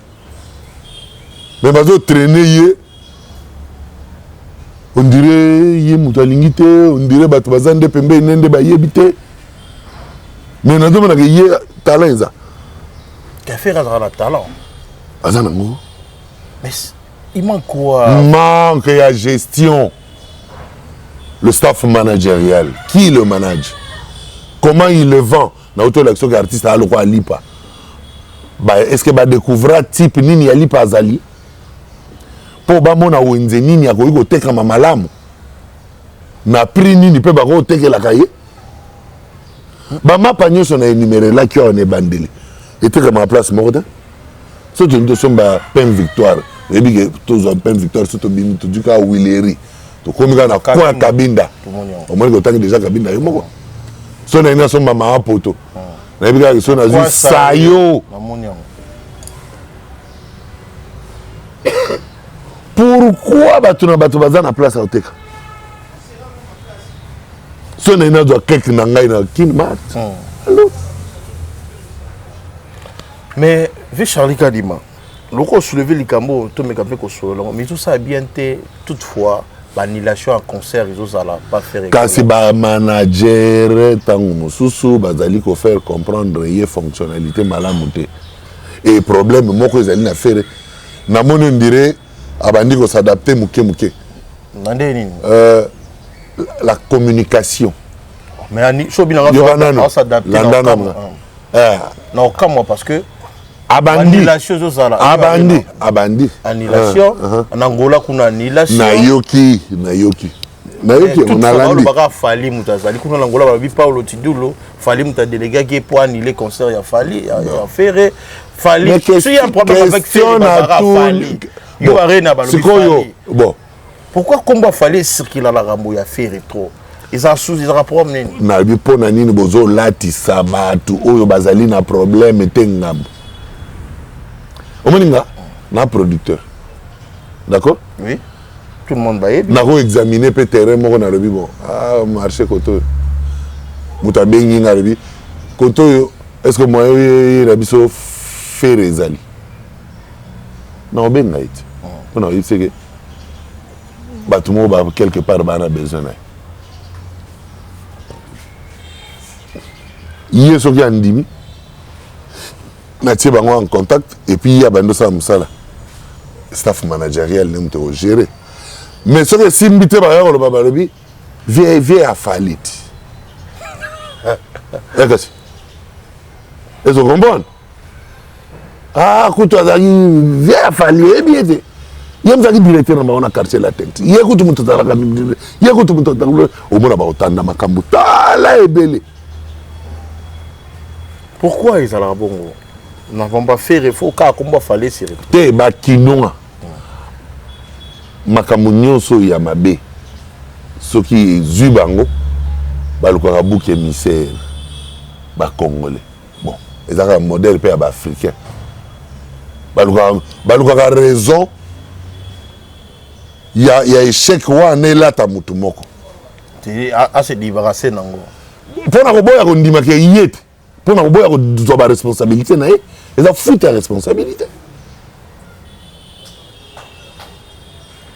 Mais on va traîner. On dirait yé Moutalingite, on dirait Batubazande Pembe Nende Bayebite. Mais on a demandé que yé talent ça. Qu'à faire un talent. Azanango. Mais il manque quoi? Il manque la gestion. Le staff managérial. Qui le manage? Comment il le vend? Dans l'action artiste à l'eau à Lipa. Est-ce que va découvrir type nini ali pa azali pour ba mona wenze nini akoyi ko teka mamalamu na prix nini pe ba ko teka la kaye ba mapa nyoso na énuméré là qui on est bandeli et teka ma place morde so tu ne somba peine victoire et bi que tous en peine victoire surtout bimi to du ka wileri to komika na kwa kabinda au moins ko tangi déjà kabinda yo moko so na ina somba ma poto. Sayo. Pourquoi batuna batu baza na place à Oteka? So na ina doit quelque nangai na kinmat. Mais vu Charlie Kadima, loko soulever les cambo to me capé ko solo, mais tout ça bien été toutefois l'annulation à concert ils osent pas faire. Kasi ba manager tangu mususu bazali ko faire comprendre les fonctionnalités malamuté. Et problème moko ezali na faire na moni on dirait abandi ko s'adapter muke. Nande nini? La communication. Mais ani so bina on s'adapter. Non comme moi parce que annulation abandi annulation en Angola kuna annulation nayoki on a l'andi. Fali Moutazali, kuna Angola balobi Paulo Tidulo, Fali Mouta délégué qui pour annuler concert ya Fali, ya Ferré, Fali. Si y a un problème avec Fali, yo arena balobi Fali. Bon. Pourquoi combat Fali circuler la rambo ya Ferré trop? Ils ont sous ils ont problème. Na bi pona nini bozo lati sabatu oyo bazali na problème tengam. Omoninga na producteur. D'accord? Oui. Tout le monde va y na examiner pe terrain moko na lobi bon ah marché koto muta bengi na lobi koto est-ce que moi il a biso faire ezali na obenga iti on a c'est que batumo ba quelque part ba na besoin na yeso ki andimi na tie bango en contact et puis ya bando sa musala staff managérial nem to gérer. Mais ce que si mbité ba yolo baba lobi vie a falit. Est-ce que vous comprenez? Ah, quand tu as dit vie a falit, eh bien, il y a un directeur dans le quartier la tête. Il y a un tout dans la caméra. Il y a un tout dans le au moins autant dans ma cambo. Là est belle. Pourquoi ils allaient bon? Nous n'avons pas fait il faut qu'à combat fallait c'est. Te ba kinonga. Makambo nyonso ya mabe soki zubango baluka buke misère ba congolais bon ezaka modèle pe ba africain baluka raison ya échec wana elata mutu moko a se débarrasser nango pona ko boya ko ndima ke yete pona ko boya ko zo ba responsabilité na ye eza fuite ya responsabilité.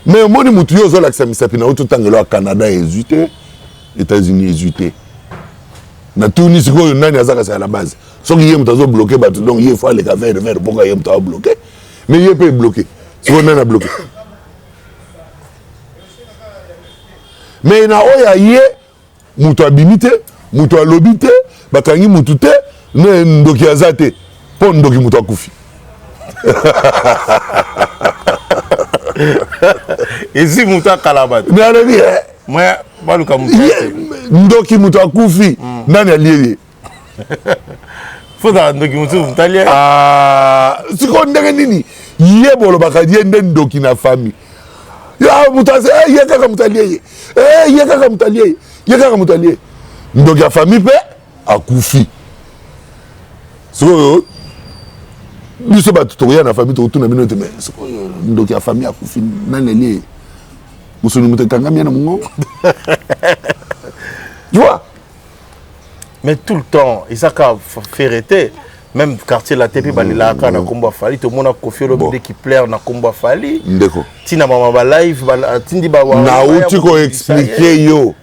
Mais au moins, nous avons au Canada hésité, États-Unis hésité. Na Tunis, il à la base. Sauf qu'il y a bloqué, donc il faut aller faire pourquoi il y a bloqué. Mais il peut bloquer. Si on a bloqué. Mais il y a eu mutu abimité, mutu alobité, bakangi mutu te, ne ndoki azate, pon ndoki mutu akufi. Et si Mouta Kalabat mais alors moi baluka Mouta ndoki mutu akufi nani aliye faut dans ndoki mutu talia ah siko ndenge nini yebolo bakadie ndoki na famille ya mutase yekaka mutaliye yekaka mutaliye yekaka mutaliye ndoki ya famille pe akufi siko biso bato tokoya na famille tokotuna bino te mais ndoki ya famille akufi nani elie musuni moto ekangami na mongongo tu vois. Mais tout le temps ils ont fait même quartier la tepi balilaka na komba fali tout le monde a confié le bébé qui plaire na komba fali ndeko tina mama ba live tindi ba na uti ko expliquer yo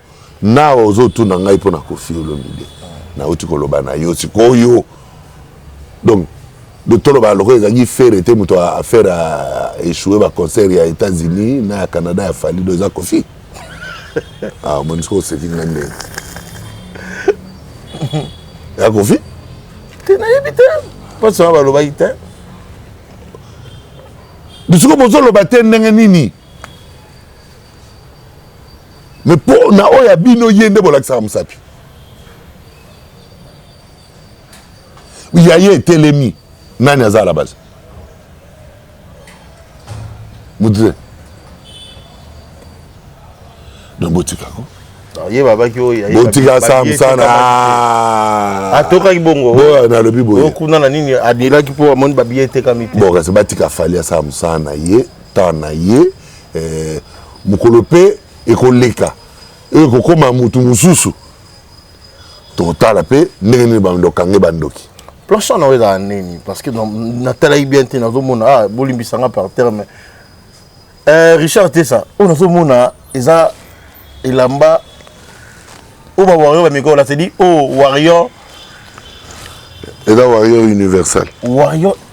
na ozotuna ngai pona confier le bébé na uti ko loba na yo sikoyo donc de tolo ba loko ezangi faire était muto à faire à échouer ba concert ya États-Unis na Canada ya fali do za kofi ah mon discours c'est une ngande ya kofi tena yebite pas ça ba loba ite discours bozo loba te ndenge nini mais pour na oya bino yende bolakisa musapi il y a eu telemi nani aza à la base Moudre donc botika ko ye baba ki o ya botika samsana atoka kibongo bo na lobi boye kuna na nini adila ki po amoni babiye te kamite bo kasi batika fali samsana ye tana ye mukolope ekoleka ekokoma mutu mususu totala pe ndenge ni bando kange bandoki planchon na weza nini parce que na tala bien te na zo mona bolimbisanga par terre mais Richard Tessa on a zo mona eza elamba o ba warrior ba miko la se dit oh warrior eza warrior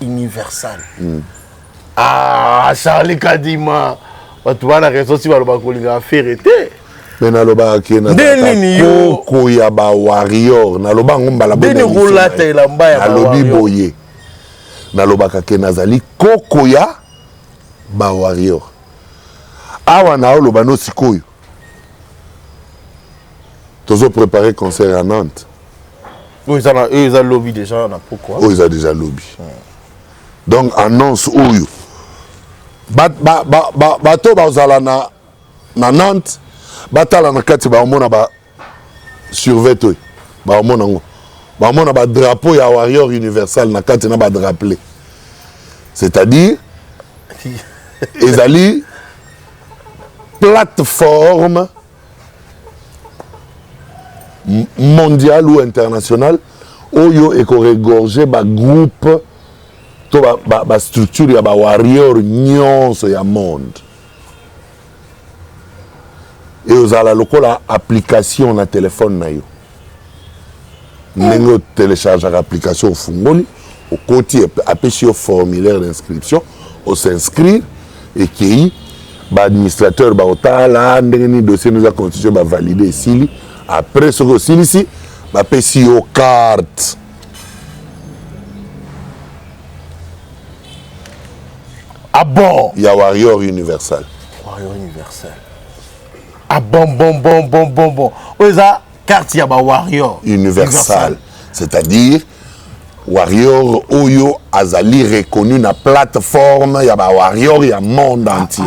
universel ah Charlie Kadima batu bana reso si baloba kolinga faire te mais naloba ke na koko ya ba warrior naloba ngombala bene rolata elamba ya nalobi boye naloba ke nazali koko ya ba warrior awa na oloba no sikoyo Tozo préparé concert à Nantes. Eux, ils ont lobby déjà, pourquoi? Ils ont déjà lobby. Donc, annonce où bato bazala na Nantes, batala na kati ba omona ba survêt ba omona ngo. Ba omona ba drapeau ya warrior universal na kati na ba drapeau. C'est-à-dire ezali plateforme mondiale ou internationale oyo ekoregorger ba groupe to ba structure ya ba warrior nyonso ya monde et ozala lokola application na téléphone na yo ndenge télécharge l'application fungoli au côté apesi yo formulaire d'inscription on s'inscrire et qui ba administrateur ba otala ndenge ni dossier nous a constitué ba valider ici après ce que ici ba pesi yo carte. Ah bon? Il y a Warrior Universal. Warrior Universal. Ah bon. Où ça carte il y a Warrior Universal. C'est-à-dire Warrior Oyo Azali reconnu na plateforme il y a Warrior il y a monde entier.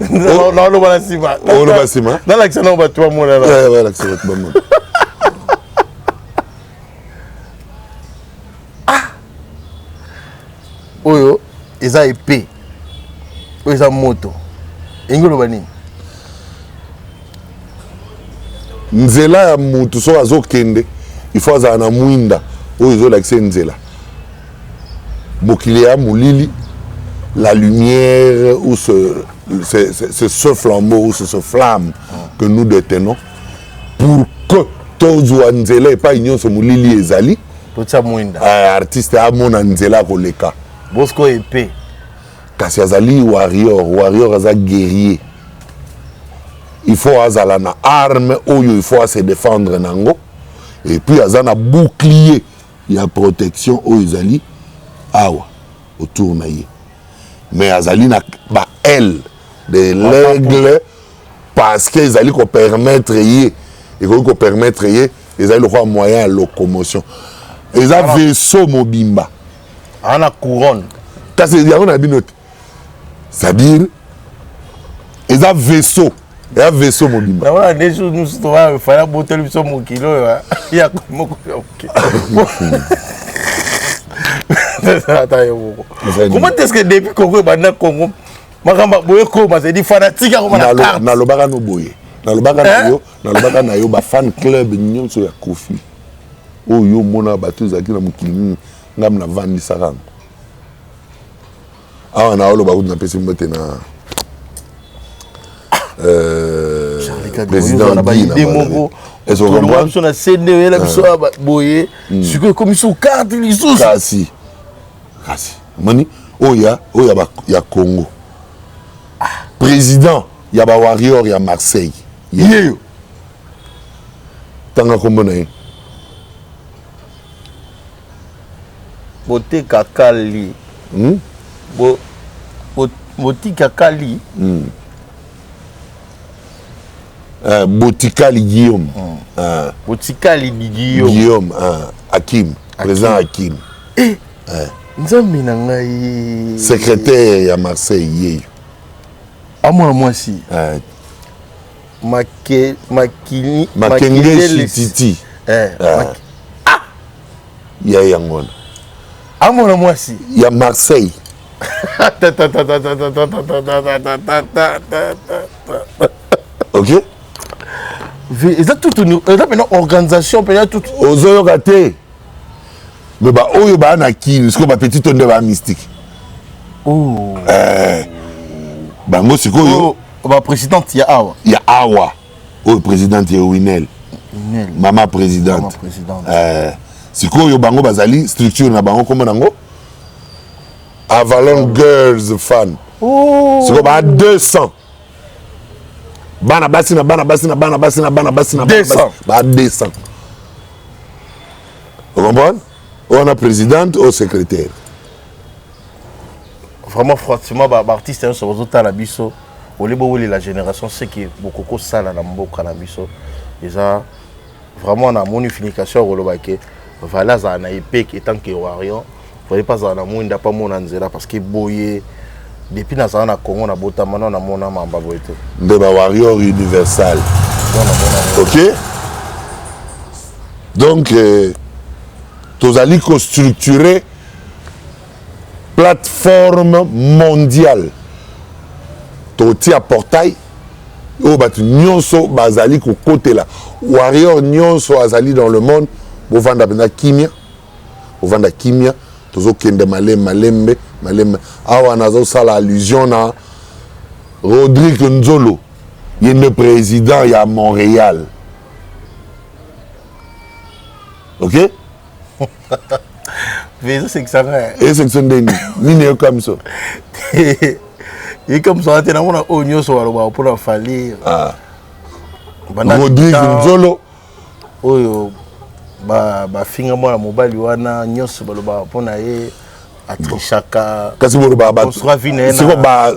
Non, dans l'action on va toi mon là. Ouais, l'action va mon. Oyo eza épée oyo eza moto engoloba nini nzela ya mutu so azokende il faut azala na mwinda oyo ezolakisa nzela mokili ya molili la lumière ou ce flambeau ou ce flamme que nous détenons pour que tozwa nzela epai nyonso molili ezali totia mwinda artiste amona nzela koleka Bosco épée. Kasi azali warrior aza guerrier. Il faut azala na arme oyo il faut se défendre nango et puis azana bouclier ya protection oyo ezali awa autour na ye. Mais azali na ba aile de l'aigle parce que ezali ko permettre ye et ko permettre ye ezali le moyen de locomotion. Eza vaisseau mobimba. Ana couronne. C'est-à-dire, ils ont vaisseau. Il y a vaisseau mobile. Voilà, des choses nous sommes il fallait botter le son mon kilo. Il y a comment est-ce que depuis Congo, Congo, Makamba Boyeko, c'est dit fanatique à Romana. Na lobaka no boye. Na lobaka na yo ba fan club nyonso ya Kofi. Oyo mona batu zaki na mukili. Ngam na vandi sarang. Ah na olo ba na pesi mbote na président Guy Mongo. Est-ce que vous comprenez? On a cédé la biso boye. Ce que comme sous carte les sous. Kasi. Mani oya ya Congo. Président ya ba warrior ya Marseille. Yeyo. Tanga kombona ye. Bote kakali. Boti kakali. Botikali Guillaume. Botikali Guillaume. Guillaume. Hakim. Président Hakim. Nzambi na ngai. Secrétaire à Marseille. Yeyo. À moi si. Makengeli Titi. Ya yangona. À moi si. Il y a Marseille. Ok? Ils ont toute une organisation, toute. Ozo gâté. Mais bah, oyo ba na ki, ce que ba petit tonde ba mystique. Oh. Bango sikoyo. Ba présidente ya awa. Ya awa. Oh présidente ya Winel. Maman présidente. Sikoyo bango bazali structure na bango comme nango. Avalon Girls Fan. Oh. C'est comme à 200. Bana basina. 200. Bah 200. Vous comprenez? On a présidente au secrétaire. vraiment franchement artiste un sur autres la biso au libo la génération c'est que beaucoup ça la mboka na biso déjà vraiment na monification rolobake voilà ça na epek étant que warrior fallait pas ça na mwinda pas mon nzela parce que boye depuis na ça na Congo na botama na mona mamba boete de ba warrior universal. OK, donc tous allez structurer plateforme mondiale toti à portail o batu nyonso bazali ko côté là warrior nyonso azali dans le monde bo vanda bena kimia tozo kende malembe awa nazo sala allusion na Rodrigue Nzolo yende président ya Montréal. OK. mais c'est que ça va et c'est que c'est ni comme ça et comme ça tu na mona onyo so walo pour la fali Rodrigue Nzolo oyo ba finga mwana mobali wana nyonso baloba pona ye atrishaka kasi bolo ba c'est ba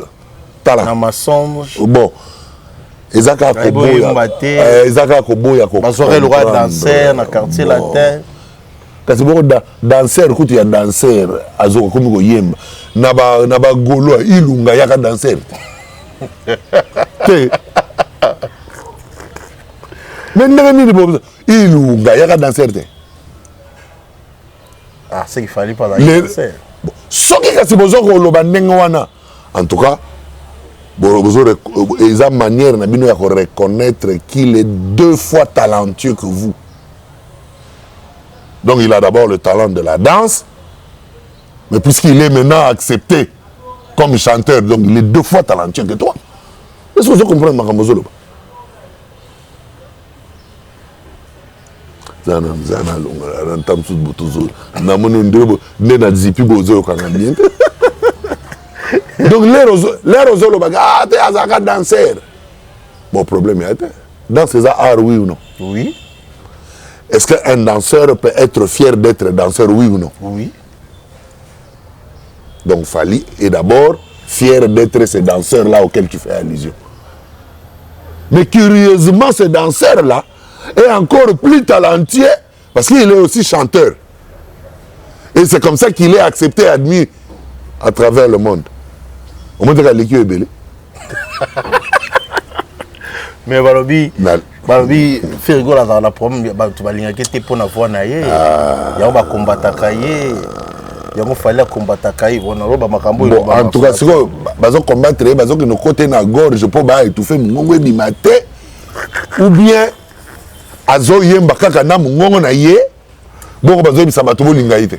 tala na mensonge bon ezaka ko boya ko bazore le roi danser na quartier latin kasi boko danser kuti ya danser azo komi ko yemba na ba golo ilunga yaka danser te maintenant ni bo ilunga yaka danser te c'est qu'il fallait pas danser soki kasi bozo ko loba ndenge wana en tout cas ils ont manière de reconnaître qu'il est 2 fois talentueux que vous. Donc il a d'abord le talent de la danse, mais puisqu'il est maintenant accepté comme chanteur, donc il est 2 fois talentueux que toi. Est-ce que vous comprenez Makamozolo? Donc les rosolo baga te azaka danser. Bon problème est dans ces arts oui ou non? Oui. Est-ce qu'un danseur peut être fier d'être danseur oui ou non? Oui. Donc Fally est d'abord fier d'être ce danseur là auquel tu fais allusion. Mais curieusement ce danseur là est encore plus talentueux parce qu'il est aussi chanteur. Et c'est comme ça qu'il est accepté et admis à travers le monde. On montre que l'équipe est belle. Mais Balobi fait rigoler dans la problème, tu vas l'ingérer pour la voix naïe. Il y a un combattant caillé. Il y a un fallait combattre caillé. On a roba makambo. En tout cas, si on va combattre, bazo que nos côtés na gorge, pour ba étouffer mongo di maté, ou bien azo yemba kaka na mongo na yé, bon bazo bi sabato lingaïte.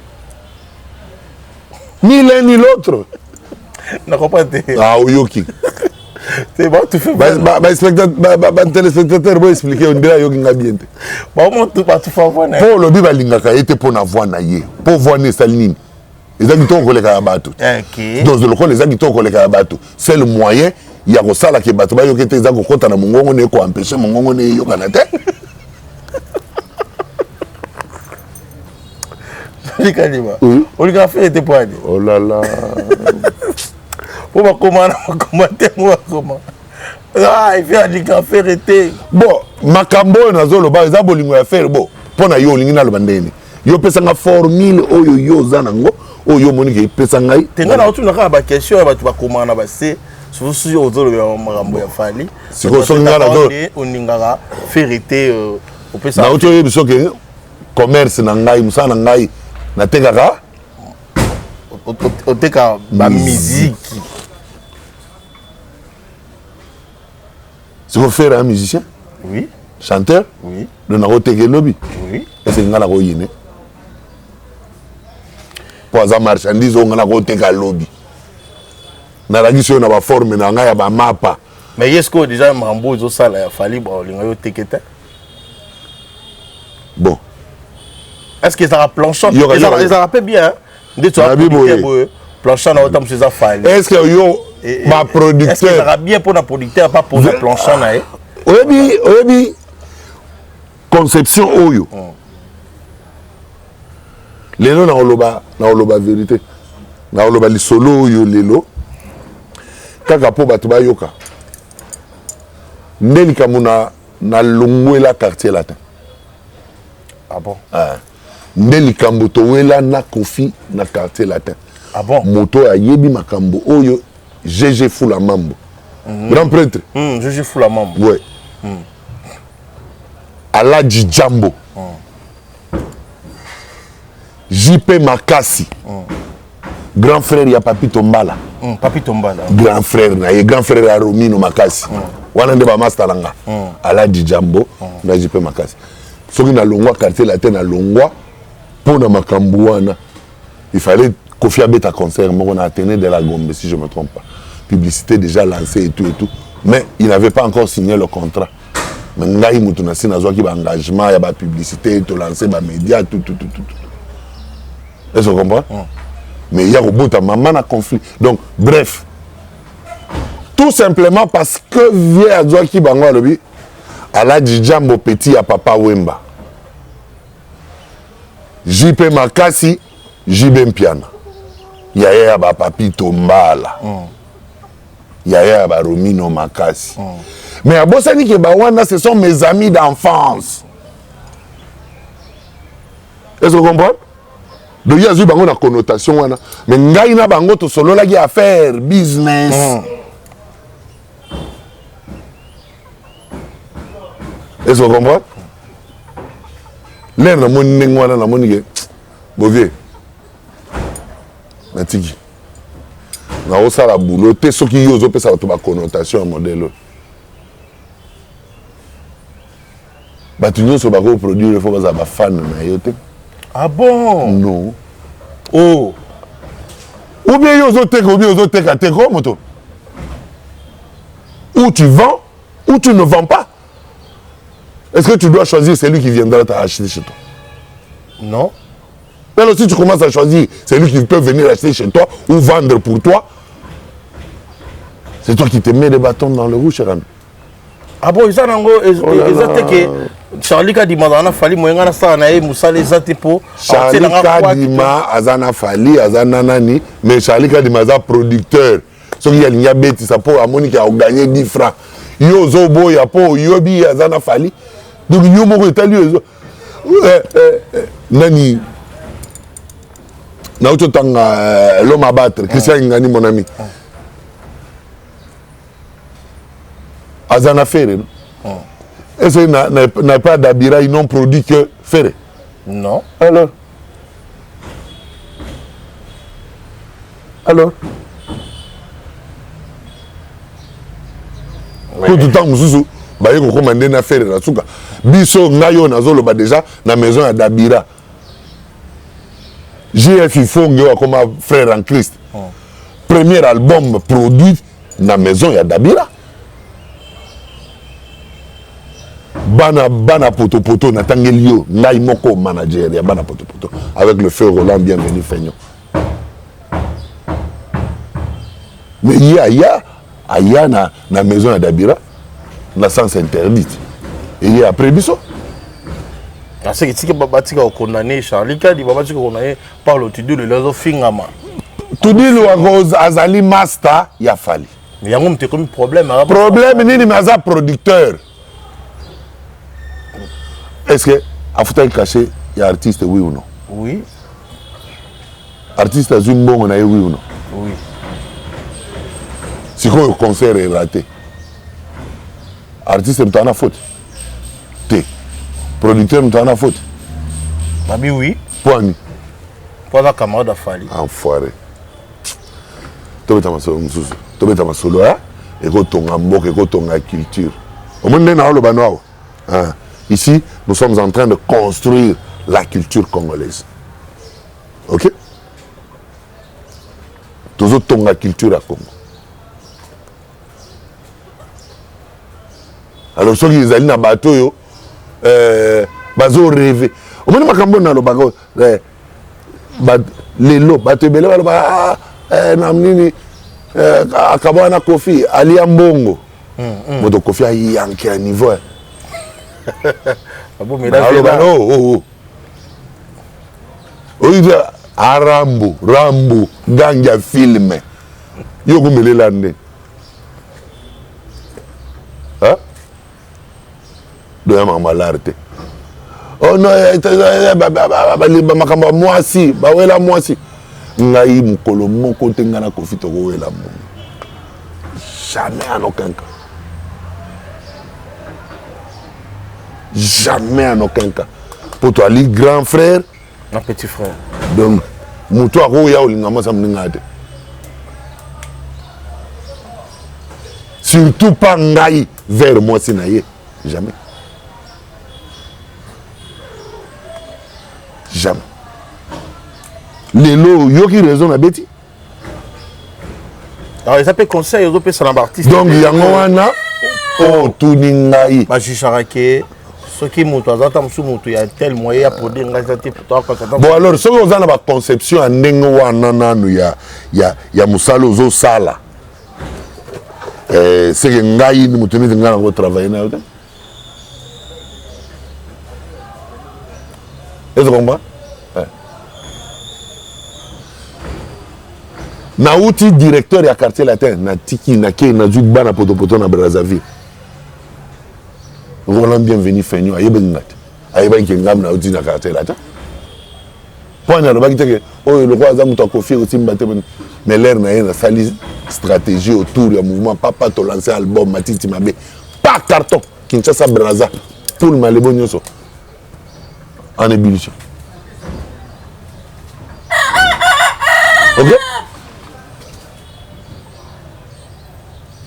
Ni l'un ni l'autre. Na comprends pas. Ah oyoki. C'est bon, tu fais téléspectateur va expliquer on dirait yoki nga bien. Ba mo tu pas tu fais voir na. Pour le bi balingaka été pour na voix na yé. Pour voir ne salini. Les agitons koleka ya bato. OK. Donc le les agitons koleka ya bato. C'est le moyen il y a kosala ke bato ba yoki te za ko kota na mongongo ne ko empêcher mongongo ne yokana te. On lui a fait des points. Oh là là. On va commenter moi comment. Ah, il fait des cafés arrêtés. Bon, makambo na zolo ba za bolingo ya faire bon. Pona yo lingina lo bandeni. Yo pesa nga formule oyo yo zanango oyo moni ke pesa ngai. Tenga na otu na ka ba question ya batu ba komana ba se. Souvent yo zolo ya makambo ya Fally. Siko so ngala do. On ningara vérité au pesa. Na otu yo biso ke commerce na ngai musana ngai na tekaka oteka ba musique. C'est pour faire un musicien? Oui. Chanteur? Oui. Le naroteke lobby? Oui. Et c'est ngala ko yine. Pour za marchandise on ngala ko teka lobby. Na la giso na ba forme na nga ya ba mapa. Mais est-ce que déjà Mambo zo sala ya Fally ba linga yo teketa? Bon. Est-ce que ça va planchon? Ils rappellent bien. Dès tu as planchon na autant c'est Fally. Est-ce que yo ma producteur? Est-ce que ça va bien pour la producteur pas pour le planchon na e? Oyebi conception oyo. Lelo na oloba vérité. na oloba lisolo oyo lelo kaka po bato bayoka nde likambo na longwela quartier latin. Ah bon? Nde likambo towela na kofi na quartier latin. Ah bon? Moto ayebi makambo oyo GG Fula Mambo. Grand prêtre. GG Fula Mambo. Ouais. Aladji Jambo. JP Makasi. Grand frère ya Papi Tombala. Papi Tombala. Grand frère na ye grand frère ya Romino Makasi. Wana nde ba masteranga. Aladji Jambo na JP Makasi. Soki na longwa quartier latin na longwa pona makambo wana. Il fallait Kofi Abeta concert moko na Athénée de la Gombe si je me trompe pas. Publicité déjà lancée et tout. Mais il n'avait pas encore signé le contrat. Mais ngai mutu na sina zwa ki ba engagement ya ba publicité to lancer ba média tout. Est-ce que vous comprenez? Mais il y a un maman à conflit. Donc, bref. Tout simplement parce que vient à Zouaki Bangwa Lobi, à la Djambo Petit à Papa Wemba. JP Makasi, JB Mpiana. Yaya ba Papi Tombala. Yaya ba Romino Makasi. Mais à Bossani Kebawana, ce sont mes amis d'enfance. Est-ce que vous comprenez? Donc il y a une connotation mais ngai na bango to solo la affaire business. Est-ce que vous comprenez? L'air na mon nengwana na monige bovier. Natiki. Na osala boulot te soki yo zo pesa to ba connotation modèle. Ba tu nyonso ba ko produire faut ba ba fan na yo te. Ah bon? Non. Oh. Ou bien ils ont moto. Ou tu vends, ou tu ne vends pas. Est-ce que tu dois choisir celui qui viendra t'acheter chez toi? Non. Mais alors si tu commences à choisir celui qui peut venir acheter chez toi ou vendre pour toi, c'est toi qui te mets des bâtons dans le rouge, cher ami. Ah bon, ils ont que Charlie Kadima Fali Moyengana Sana et Moussa les Atepo. Charlie Kadima Azana Fali Azana Nani, mais Charlie Kadima est producteur. Ce qui y a bêtis ça pour Monique a gagné 10 francs. Yo Zobo ya po Yobi Azana Fali. Donc yo mo italien. Nani na utotanga l'homme à battre Christian Ngani mon ami. Azana Ferre. Est-ce que n'a pas d'Abira, ils n'ont produit que Ferré? Non. Alors tout le temps, Moussou, bah, il faut commander na Ferré. Biso, Nayo, Nazolo, bah, déjà, na maison à d'Abira. JF, il faut comme un frère en Christ. Premier album produit na maison à d'Abira. Bana poto na tangelio ngai moko manager ya bana poto avec le feu Roland bienvenue Feignon. Mais il y a na maison d'Abira na sens interdite et il y a après biso. Ah c'est que babatika condamné Charlie Kadi babatika condamné par le tudu le lazo fingama. Tudi le rose azali master ya fali. Mais yango mte comme problème nini mais aza producteur. Est-ce que Afouta caché il y a artiste oui ou non? Oui. Artiste azui mbongo na oui ou non? Oui. Si le concert est raté, artiste m'en a faute. T. Producteur m'en a faute. Babi oui. Point. Pour la camarade a fallu. Enfoiré. Tu veux ma solo là et que ton amour et que ton culture. Au moins on a le banois. Ici, nous sommes en train de construire la culture congolaise. Ok? Tous autres la culture à Congo. Alors, ceux qui sont dans le bateau, ils ont rêvé. Au moins, je suis dans le bateau. Les lots, bateau belé, namnini, akabana Kofi, Ali Ambongo. Moto Kofi a yanké à niveau. Rambo, gang ya film. Yo kumele lande. Hein? Doya mama l'arte. Oh non, makamba mwasi, bawela mwasi. Ngai mukolo moko te ngana kofito ko wela mo. Jamais en aucun cas. Jamais en aucun cas. Pour toi, les grands frères. Un petit frère. Donc, moutou a rouya ou l'ingama sa mningade. Surtout pas ngai vers moi sinaye. Jamais. Jamais. Les lots, yo qui raison à Betty. Alors, ils appellent conseil aux autres artistes. Donc, il y a un oh, tout n'ingaï. Majicharake. Ce qui il y a tel moyen pour dire bon alors ce que vous avez la conception en il y a musalo zo sala c'est que ngai ni mutuni ngana go travailler na yote est-ce que vous comprenez na outil directeur ya quartier latin na tiki na ke na juk bana poto na Brazzaville. Roland bienvenue Fenyo ayebe ngati ayeba ngam na outil na quartier latin. Point na lobaki teke oyo le roi za muto confier aussi mbate mais l'air na yena sali stratégie autour du mouvement papa to lancer album Matiti Mabe pas carton Kinshasa Brazza pour malebo nyoso en ébullition. OK?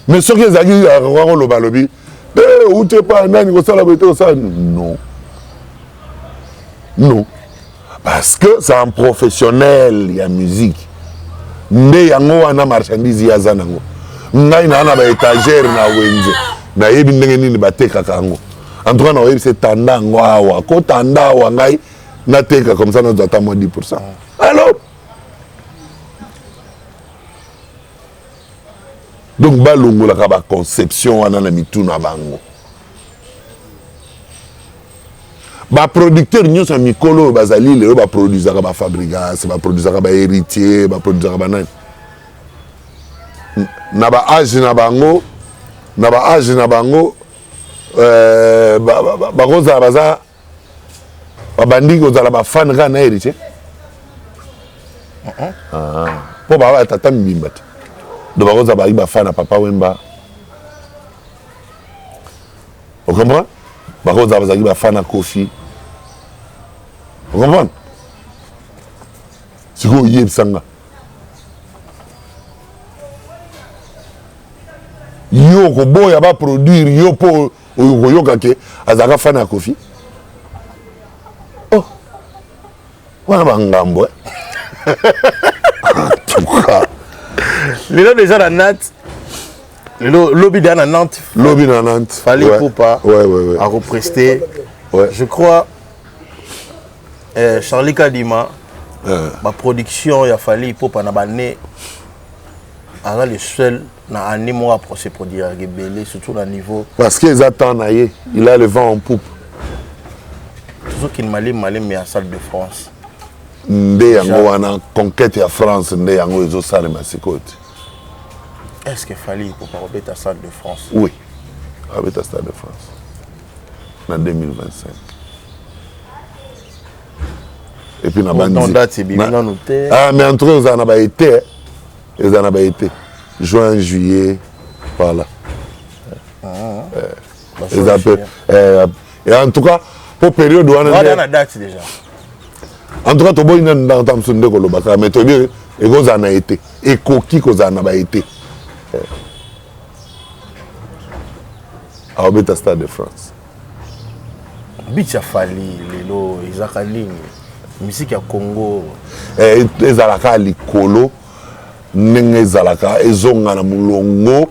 Mais ce que Zagui a rendu le balobi, où tu pas non. Non. Parce que c'est un professionnel, il y a musique. Mais il y a une marchandise, il y a un étagère, na yebi ndenge nini bateka kango. En tout cas, on c'est tanda ngwa ko tanda wa ngai na teka comme ça nous attendons 10%. Alors donc balongo la kaba conception wana na mituna bango. Ba producteur nyonso mikolo bazali le ba produisaka ba fabrigas, ba produisaka ba héritier, ba produisaka ba nani. Na ba âge na bango ba roza baza ba bandi ko zala ba fan ga na héritier. Po ba tata mbimbati. De baroza ba iba fan na papa Wemba. Vous comprenez? Baroza ba iba fan na Kofi. Vous comprenez? C'est quoi yeb sanga? Yo ko boya ba produire yo po yo kake azaka fan na Kofi. Oh. Wana ba ngambo. En tout cas les gens déjà à Nantes, le lobby dans Nantes. Lobby dans Nantes. Fallait ouais. Poupa ouais. à represter. Ouais. Je crois, Charlie Kadima, ma production, il a fallu Poupa na bané. Alors le seul na animé à procès pour dire rebelle surtout au niveau. Parce qu'ils attendent ailleurs, il a le vent en poupe. Toujours qu'il m'a mais à salle de France. Nde yango wana conquête ya France nde yango ezo salema sikoti. Est-ce qu'il fallait pour pas remettre à salle de France? Oui. Remettre à Stade de France. En 2025. Et puis na bandi. Ah mais entre eux on a été ils en a été juin juillet voilà. Ils appellent et en tout cas pour période où on a la date déjà. En tout cas, tu as dans le temps de mais tu as dit que vous en avez été. Et qui vous en avez été. À au Stade de France. Bicha Fali, Lelo, Isaac Aling, musique à Congo. Ezalaka likolo, nenge ezalaka, ezonga na mulongo.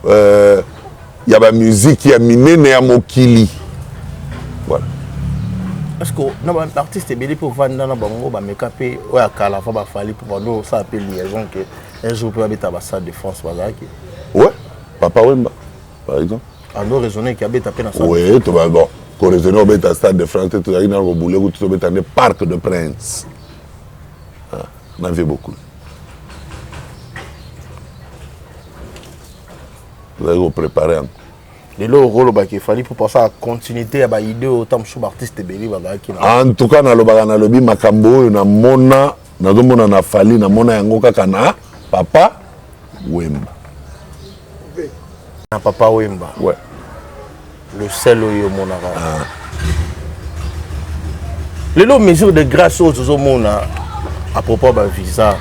Il y a la musique qui a miné à Mokili. Voilà. Est-ce que l'artiste est bien pour vendre dans le bango, mais capé, ouais, à la fois, il fallait pour nous, ça appelle liaison que un jour peut habiter à la salle de France. Ouais, Papa Wemba, par exemple. À nous raisonner qu'il habite à peine à salle. Oui, tu vas bon. Quand raisonner au Stade de France, tu as dit dans le boulot, tu vas dans le Parc de Prince. On avait beaucoup. Vous allez vous préparer. Les rôles qu'il fallait pour passer à la continuité à l'idée autant que artiste belé. En tout cas, dans le lobby Makambo, na mona na fali na mona yango kaka na Papa Wemba. Na Papa Wemba. Ouais. Le seul au monara. Les lots mesures de grâce aux hommes à propos de visa.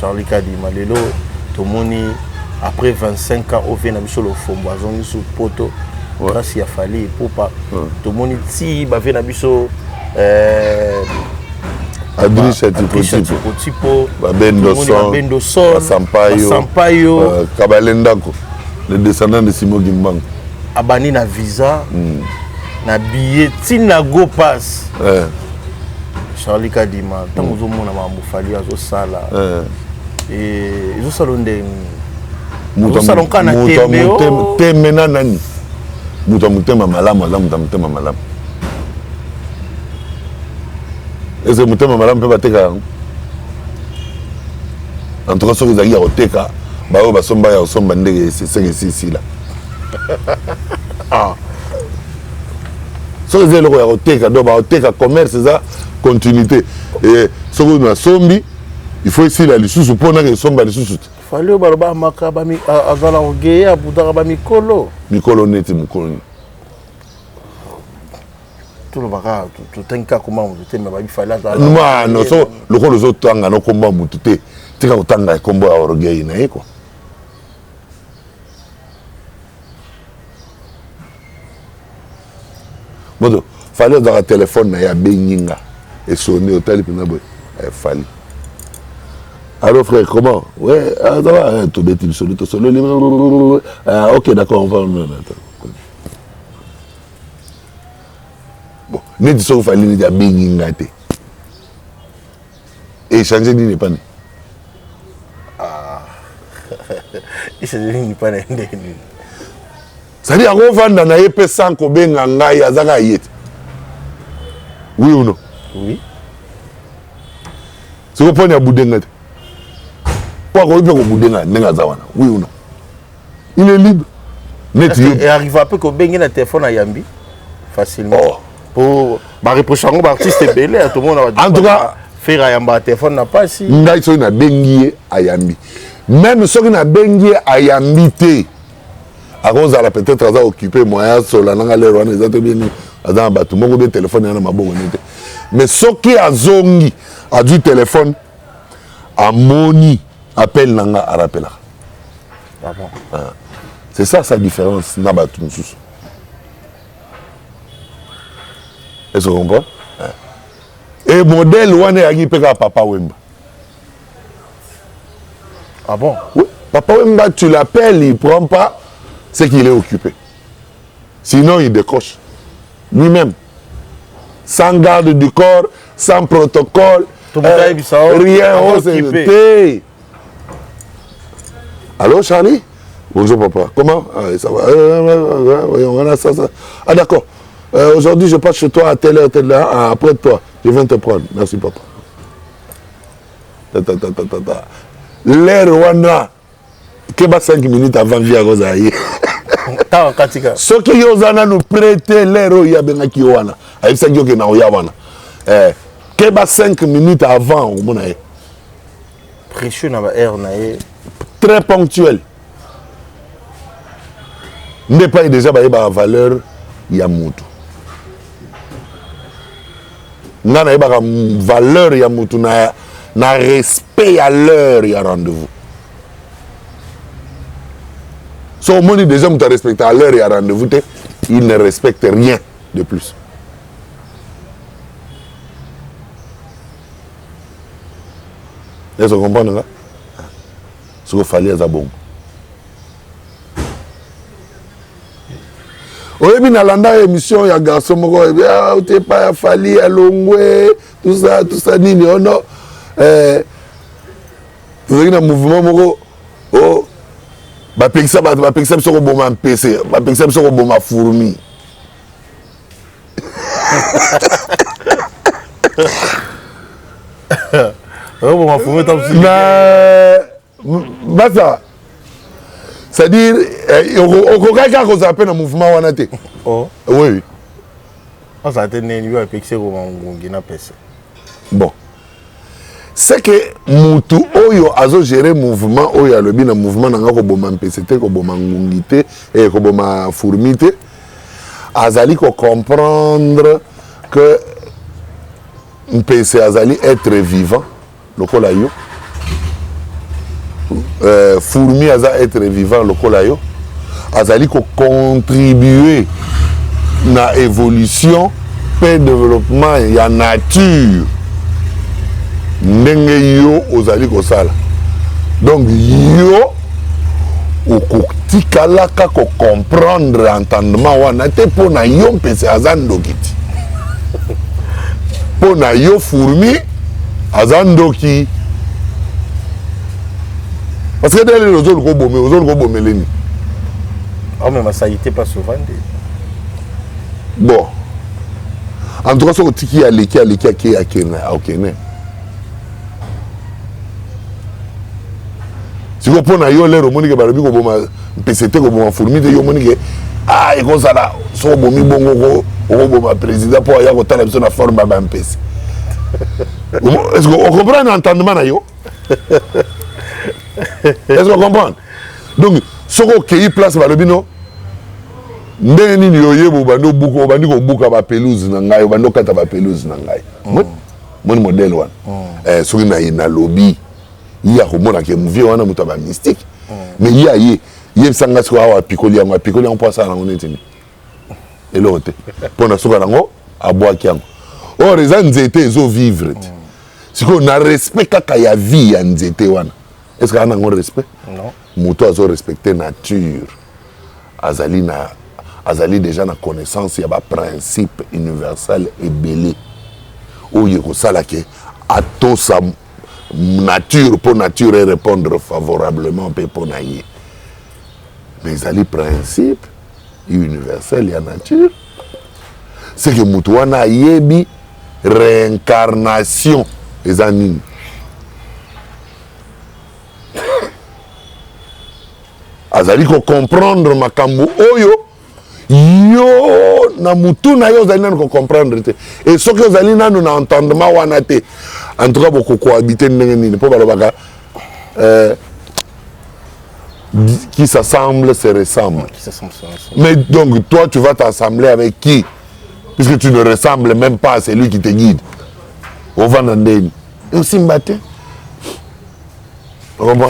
Charlie Kadima, les lots, tout le monde après 25 ans, au Vietnam, sur le fond, ils ont mis sur le poteau. Grâce à Fali, pour pas. Tout le monde ici, il va sur Adrissa Tipo, Bendo Son, Sampaio, Kabalendako, les descendants de Simo Gimbang. Abani na visa, na billet, na go pass. Charlie Kadima, tant que vous avez Fali, vous sala. Et vous salondez. Vous salon kana tembe. Temena nani. Mutama malam, mutama malam. Est-ce que mutama malam peut bateka? En tout cas, sur les aguilles à Oteka, bah va somba ya somba ndege c'est ici là. Ah. Sur les aguilles à Oteka, donc bah Oteka commerce ça continuité. Et sur une sombi, il faut ici la lisusu pour na somba lisusu. Fallait barba makabami azala ogeya budara ba mikolo. Mikolo neti mukolo. Tout le baka tout tenka comment vous êtes mais ba fallait azala. Non, so le ko les autres tanga no komba mutute. Tika utanga kombo ya orgeyi na eko. Modo, fallait dans le téléphone na ya benyinga et sonner au téléphone boy. Fallait. Allô frère, comment? Ouais, ça va, tout bête, solo. Ok, d'accord, on va. Bon, ne dis pas qu'il fallait dire bien. Et changer n'est pas né. Ah, changer n'est pas né. C'est-à-dire qu'on va dans la épée sans qu'on ait un gars, il y a un gars. Oui ou non? Oui. C'est qu'on prend un bout de gars. Pourquoi on peut oui ou non? Il est libre. Et arrive un peu qu'on baigne le téléphone à Yambi facilement. Oh. Pour reprocher un artiste belé, tout le monde en tout cas, faire à Yamba téléphone n'a pas si. N'a pas na bengi à Yambi. Même ceux qui na bengi à Yambi à cause à peut-être à occuper moyen sur la langue les rois les autres bien dans bateau mon de téléphone na mabongo. Mais ceux qui a zongi a du téléphone à moni appelle nanga à rappel. Ah bon. C'est ça sa différence nabatu mususu. Est-ce que vous comprenez? Et modèle wane yagi peka Papa Wemba. Ah bon? Oui, Papa Wemba tu l'appelles, il prend pas, c'est qu'il est occupé. Sinon il décoche lui-même. Sans garde du corps, sans protocole, rien, on s'est. Allô Charlie? Bonjour papa. Comment? Ah, ça va. On a ça. Ah d'accord. Aujourd'hui je passe chez toi à telle heure. Ah, après toi, je viens te prendre. Merci papa. L'air Rwanda, que 5 minutes avant Via Rosaïe. Ce qui yozana nous prêter l'air Oyabena Kiwana. Avec ça, il y a Oyawana. Que 5 minutes avant, on a précieux dans l'air. Très ponctuel. N'est pas déjà la valeur Yamutu. N'a pas valeur Yamutu, na respect à l'heure ya rendez-vous. Si au moins déjà tu respectes à l'heure ya rendez-vous, il ne respecte rien de plus. Est-ce que vous comprenez là? Ce qu'il fallait à bon. Au début, dans la émission, il y a un garçon qui dit pas fallu à Longwe, tout ça, nini, oh non. Vous avez un mouvement, oh, bah, pexam, sur le bon PC, bah, pexam, sur le bon fourmi. Basta. C'est-à-dire, au Coca quand on s'appelle un mouvement wanaté. Oh. Oui. Ça a été un bon. C'est que Moutou Oyo a géré mouvement, Oyo a le bien mouvement, n'a pas de MPCT, ko boma ngungité et ko boma fourmité. Azali ko comprendre que MPC Azali être vivant, le colayo. Fourmi Aza être vivant, le colayo. Azali ko contribuer na évolution, paix, développement, il y a nature. Ndenge yo ozali kosala. Donc yo okotikalaka ko comprendre entendement wana te pona yo mpese azandokiti. Pona yo fourmi azandoki. Parce que dès les autres ko bomé leni. Ah mais ça y était pas souvent. Bon. En tout cas, so tiki aleki akena, okene. Si vous prenez yo l'air au monde que balobi ko boma PCT ko boma fourmi de yo monde que ah iko sala so bomi bongo ko boma président pour ya ko tala biso na forme ba MPC. Est-ce que on comprend l'entendement na yo? Est-ce qu'on comprend? Donc soko kei place balobi no ndenge nini yo yebo bando buko bandi ko buka ba pelouse na ngai bando kata ba pelouse na ngai. Mon modèle wan. Soki na ina lobby il y a un qui est wana muta ba mystique mais il y a sanga so awa pikoli en poisa na ngoni et l'autre pour na soka nango aboa kiango or les nzete ezo vivre si ko na respect kaka ya vie ya nzete wana est-ce que ana ngo respect non muto azo respecter nature azali déjà na connaissance ya ba principe universel et belé oye ko sala ke atosa nature pour nature et répondre favorablement pour naïe. Mais il y a principe universel, il y a nature. C'est que Moutouana yebi réincarnation des animes. Azali ko comprendre makambo oyo yo na mutu na yo zali nanu ko comprendre te et ce que zali nanu na entendement wana te en tout cas beaucoup cohabiter ndenge nini po balobaka qui s'assemble se ressemble. Mais donc toi tu vas t'assembler avec qui puisque tu ne ressembles même pas à celui qui te guide au Vandandeni et aussi mbaté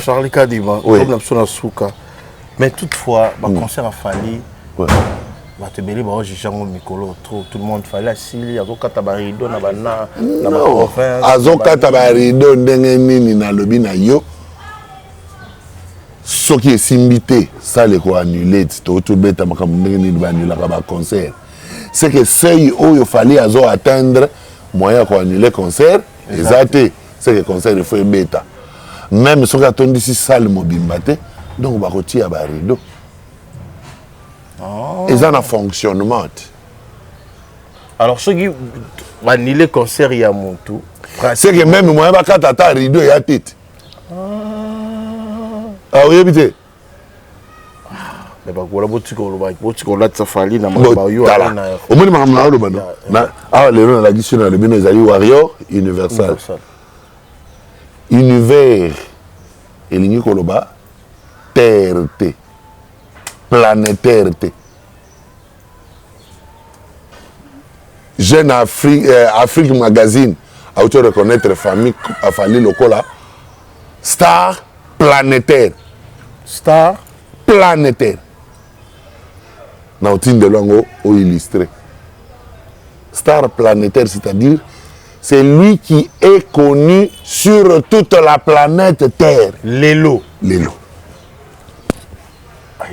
Charlie Kadiba comme l'option à Souka mais toutefois le concert a fallu tout le monde fallait asili azoka tabarido na bana na ba province azoka tabarido ndenge nini na lobi na yo soki esimbité ça le ko annuler to beta makambo ndenge nini ba annuler ka ba concert c'est que seuil oyo fallait azo atteindre moyen ko annuler concert exacté c'est que concert il faut beta même soki atondi si salle mobimba te donc ba kotia ba rideau. Et ça a un fonctionnement. Alors, ceux qui ont annulé le concert, il y a mon tout. C'est que même moi, je vais faire un rideau et la tête. Ah oui, évitez. Mais voilà, tu as dit Safali, na au moins, la question de la warrior universal. Univers, et l'igni koloba, terre, planétaire. Jeune Afrique Magazine a auto reconnaître famille a fallu le cola star planétaire. Star planétaire. Nautine de Longo ou illustré. Star planétaire, c'est-à-dire c'est lui qui est connu sur toute la planète Terre. Lélo. Lélo.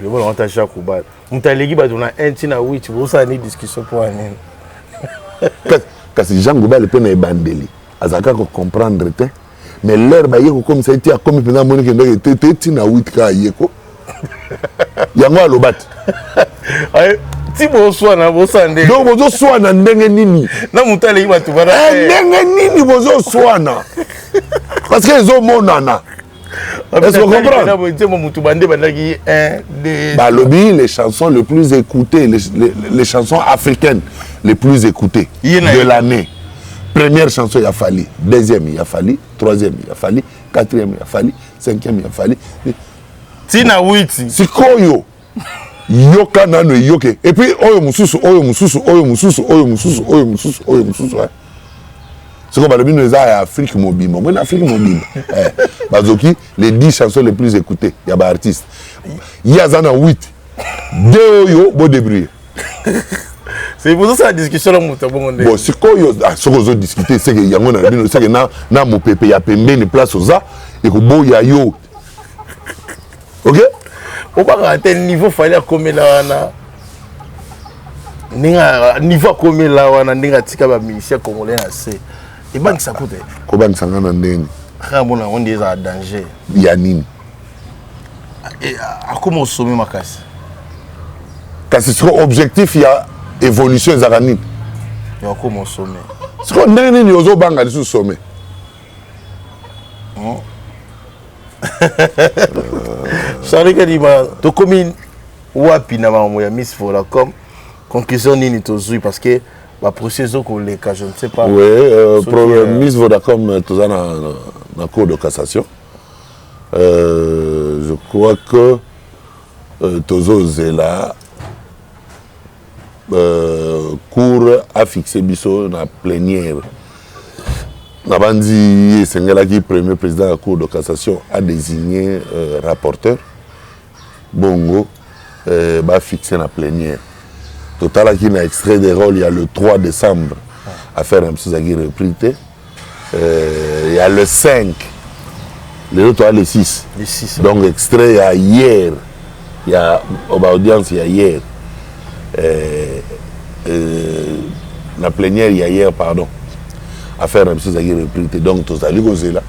Il va rentrer à Kouba. On t'a dit que tu as un tina oui, tu vas une discussion pour un. Parce que Jean Gouba le peut ne bandeli. Azaka ko comprendre te. Mais l'air ba yeko comme ça était comme pendant mon que ndeke tina oui ka yeko. Yango alobat. Ay ti bo so na bo sande. Donc bozo so na ndenge nini? Na mutale iba tu bara. Ndenge nini bozo so na? parce que les hommes monana. Est-ce que vous comprenez? Balobi, les chansons les plus écoutées, les chansons africaines les plus écoutées de l'année. Première chanson, il a fallu. Deuxième, il a fallu. Troisième, il a fallu. Quatrième, il a fallu. Cinquième, il a fallu. Tina Witi. C'est Koyo. Yoka nano yoke. Et puis, oyo mususu. C'est comme Balobi nous a Afrique mobile. Moi, en Afrique mobile. Bazoki, les 10 chansons les plus écoutées. Il y a des artistes. Il y a 8. Deux oyo, beau débrouiller. C'est pour ça que la discussion là, bon, c'est quoi ce qu'on a discuté, c'est que y a mon pépé, il y a une place aux a et que bon, il y a yo. Ok? Au bas, à tel niveau, il fallait comme là, niveau comme là, on a des ministère congolais assez. Et bien que ça coûte. Comment ça va n'en on est en danger. Il y a nini. Et à comment sommet ma casse? Parce que c'est objectif, il y a évolution des aranis. Il y a comment sommet. C'est qu'on a une chose banga sur sommet. Charles Kadima, tu commis wapi na maman Miss Vodacom conclusion nini tozui parce que la procédure qu'on les cas je ne sais pas. Oui, problème Miss Vodacom tout ça dans cour de cassation. Je crois que Tozo Zela cour a fixé biso na plénière. Nabandi Sengela qui premier président de la cour de cassation a désigné rapporteur. Bongo va fixer la plénière. Total qui a extrait des rôles, il y a le 3 décembre à faire un petit agir reprité. Il y a le 5, le 6. Le 6. Donc extrait il y a hier. Il y a audience il y a hier. La plénière il y a hier, pardon. À faire un petit agir reprité. Donc tout ça, il là.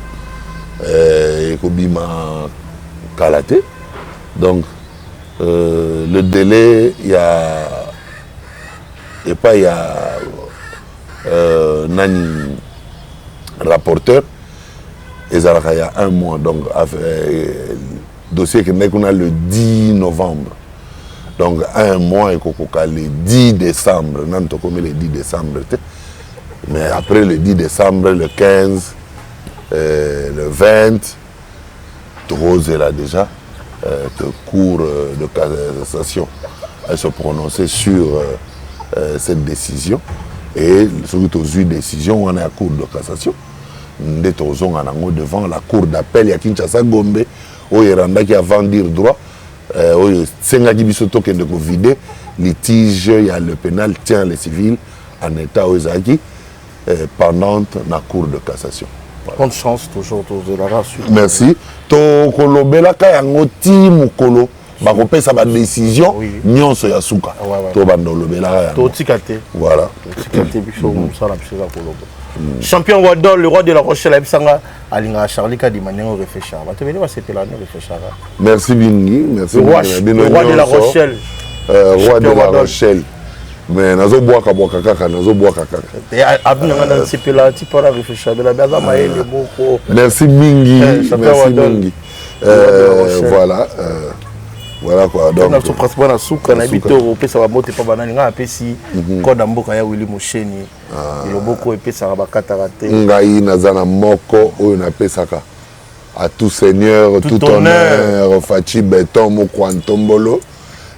Et Kobima Kalaté. Donc le délai, il y a. Et pas il y a Nani rapporteur. Et ça il y a un mois. Donc le dossier qu'on a le 10 novembre. Donc un mois et qu'on a le 10 décembre. Nous avons le 10 décembre. Mais après le 10 décembre, le 15, le 20, Rose est là déjà, que cour de cassation a se prononcé sur cette décision. Et surtout aux une décision, on est à cour de cassation. Nous sommes devant la cour d'appel, il y a Kinshasa Gombe, où il y a qui a vendu droit, où il y a de vider litige, il y a le pénal, tient les civils en état aux acquis. Pendant la cour de cassation. Voilà. Bonne chance toujours de la race. Merci. To kolobela ka yango ti mukolo ba kopesa ba décision nyonso ya suka. To bandolobela. To tikate. Voilà. Tikate biso ça la pisa kolobo. Champion Wadol, le roi de la Rochelle Absanga alinga Charlie Kadima nengo réfléchir. Ba te venir va c'était là réfléchir. Merci Bingi, merci. Le roi de la Rochelle. Roi de la Rochelle. Mais nazo boaka kaka. Merci Mingi. Merci Mingi. Voilà. Voilà quoi. Donc notre principal na souka na bito opesa ba mote pa banani nga apesi koda mboka ya Willy Mosheni. Iloboko epesa ba katarate. Ngai nazana moko oyo na pesaka. À tout seigneur, tout honneur, Fachi Beton Mokwantombolo.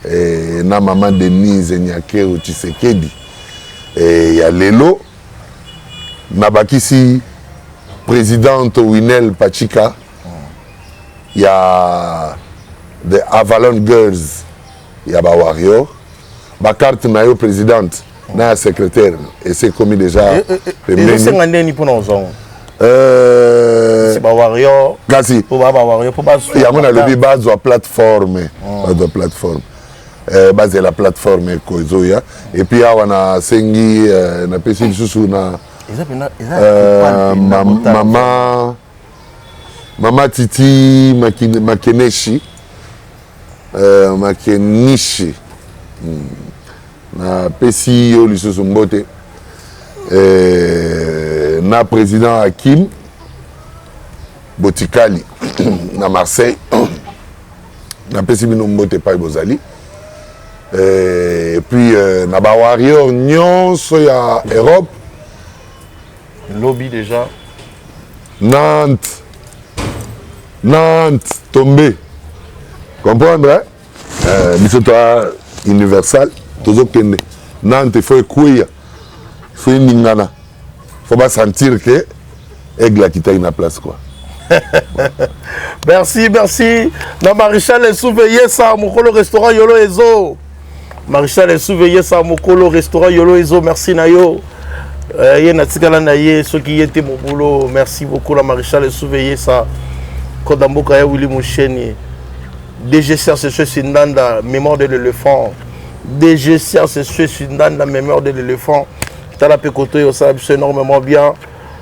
Et na maman Denise Nyakero Tshisekedi et ya lelo nabakisi présidente Winel Pachika ya the Avalon Girls ya ba warrior ba carte na yo présidente na secrétaire et c'est commis déjà le sengandeni pour nous c'est ba warrior kasi pour ba warrior pour ba ya mona lobi base wa plateforme basé la plateforme Kozoya et puis on a sengi na pesi sous na mama Titi Makenishi na pesi yo lisusu mbote na président Hakim Botikali na Marseille napesi bino mbote epai bozali et puis na ba warrior nyonso ya Europe lobby déjà Nantes tombé comprendre biso toa universal tozokende Nantes faut ekweya faut ningana faut pas sentir que aigle qui taille na place quoi. Merci. Na Maréchal Esouveillé ça mokolo restaurant Yolo Ezo. Maréchal Esouveillé ça mokolo restaurant Yolo Ezo, merci na yo. Yena tikala na ye ceux qui étaient mon boulot, merci beaucoup la Maréchal Esouveillé ça. Kodamboka ya Willy Moucheni. DGCR c'est chez Sindanda, mémoire de l'éléphant. DGCR c'est chez Sindanda, mémoire de l'éléphant. Tala Pekoto ça c'est énormément bien.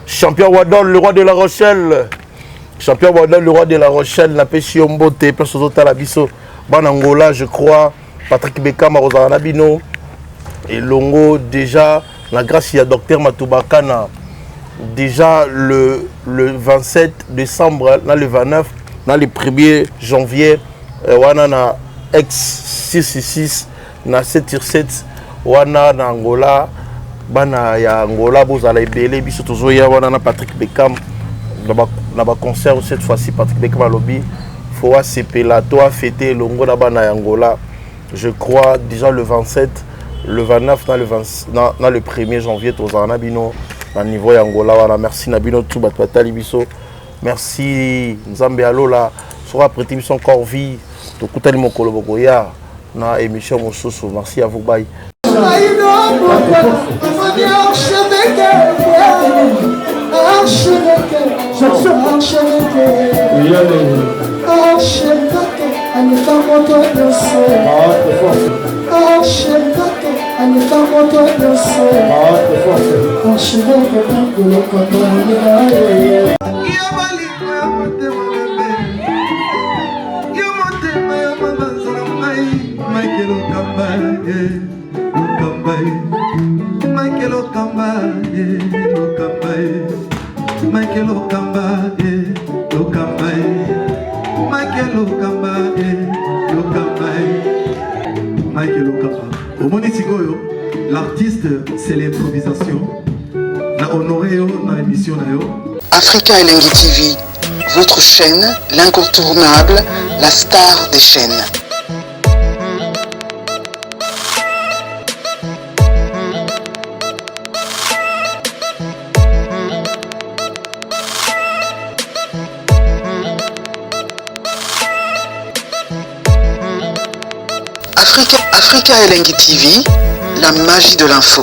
Champion Wadol, le roi de la Rochelle. Champion Wadol, le roi de la Rochelle. N'a pas Chiombote, place aux autres Labiso. Banangola, je crois. Patrick Bekam, Rosana Bino. Et Longo, déjà, la grâce, il y a Docteur Matoubakana. Déjà, le 27 décembre, là, le 29, là, le 1er janvier, on a X666, na 7/7, on a Angola. Bana ya Angola bozala ebele biso tozoya wana na Patrick Bekam na ba concert cette fois-ci Patrick Bekam à lobby faut sepela toi fêter longo na bana ya Angola je crois déjà le 27 le 29 dans le 1er janvier tozana bino na niveau ya Angola wana merci na bino tout batali biso merci Nzambe alola sera prêté biso encore vie to kutali mokolo bokoya na émission mosusu merci à vous bye. L'artiste, c'est l'improvisation. La honoré dans l'émission. Africa Elengi TV, votre chaîne, l'incontournable, la star des chaînes. Africa Elengi TV, la magie de l'info.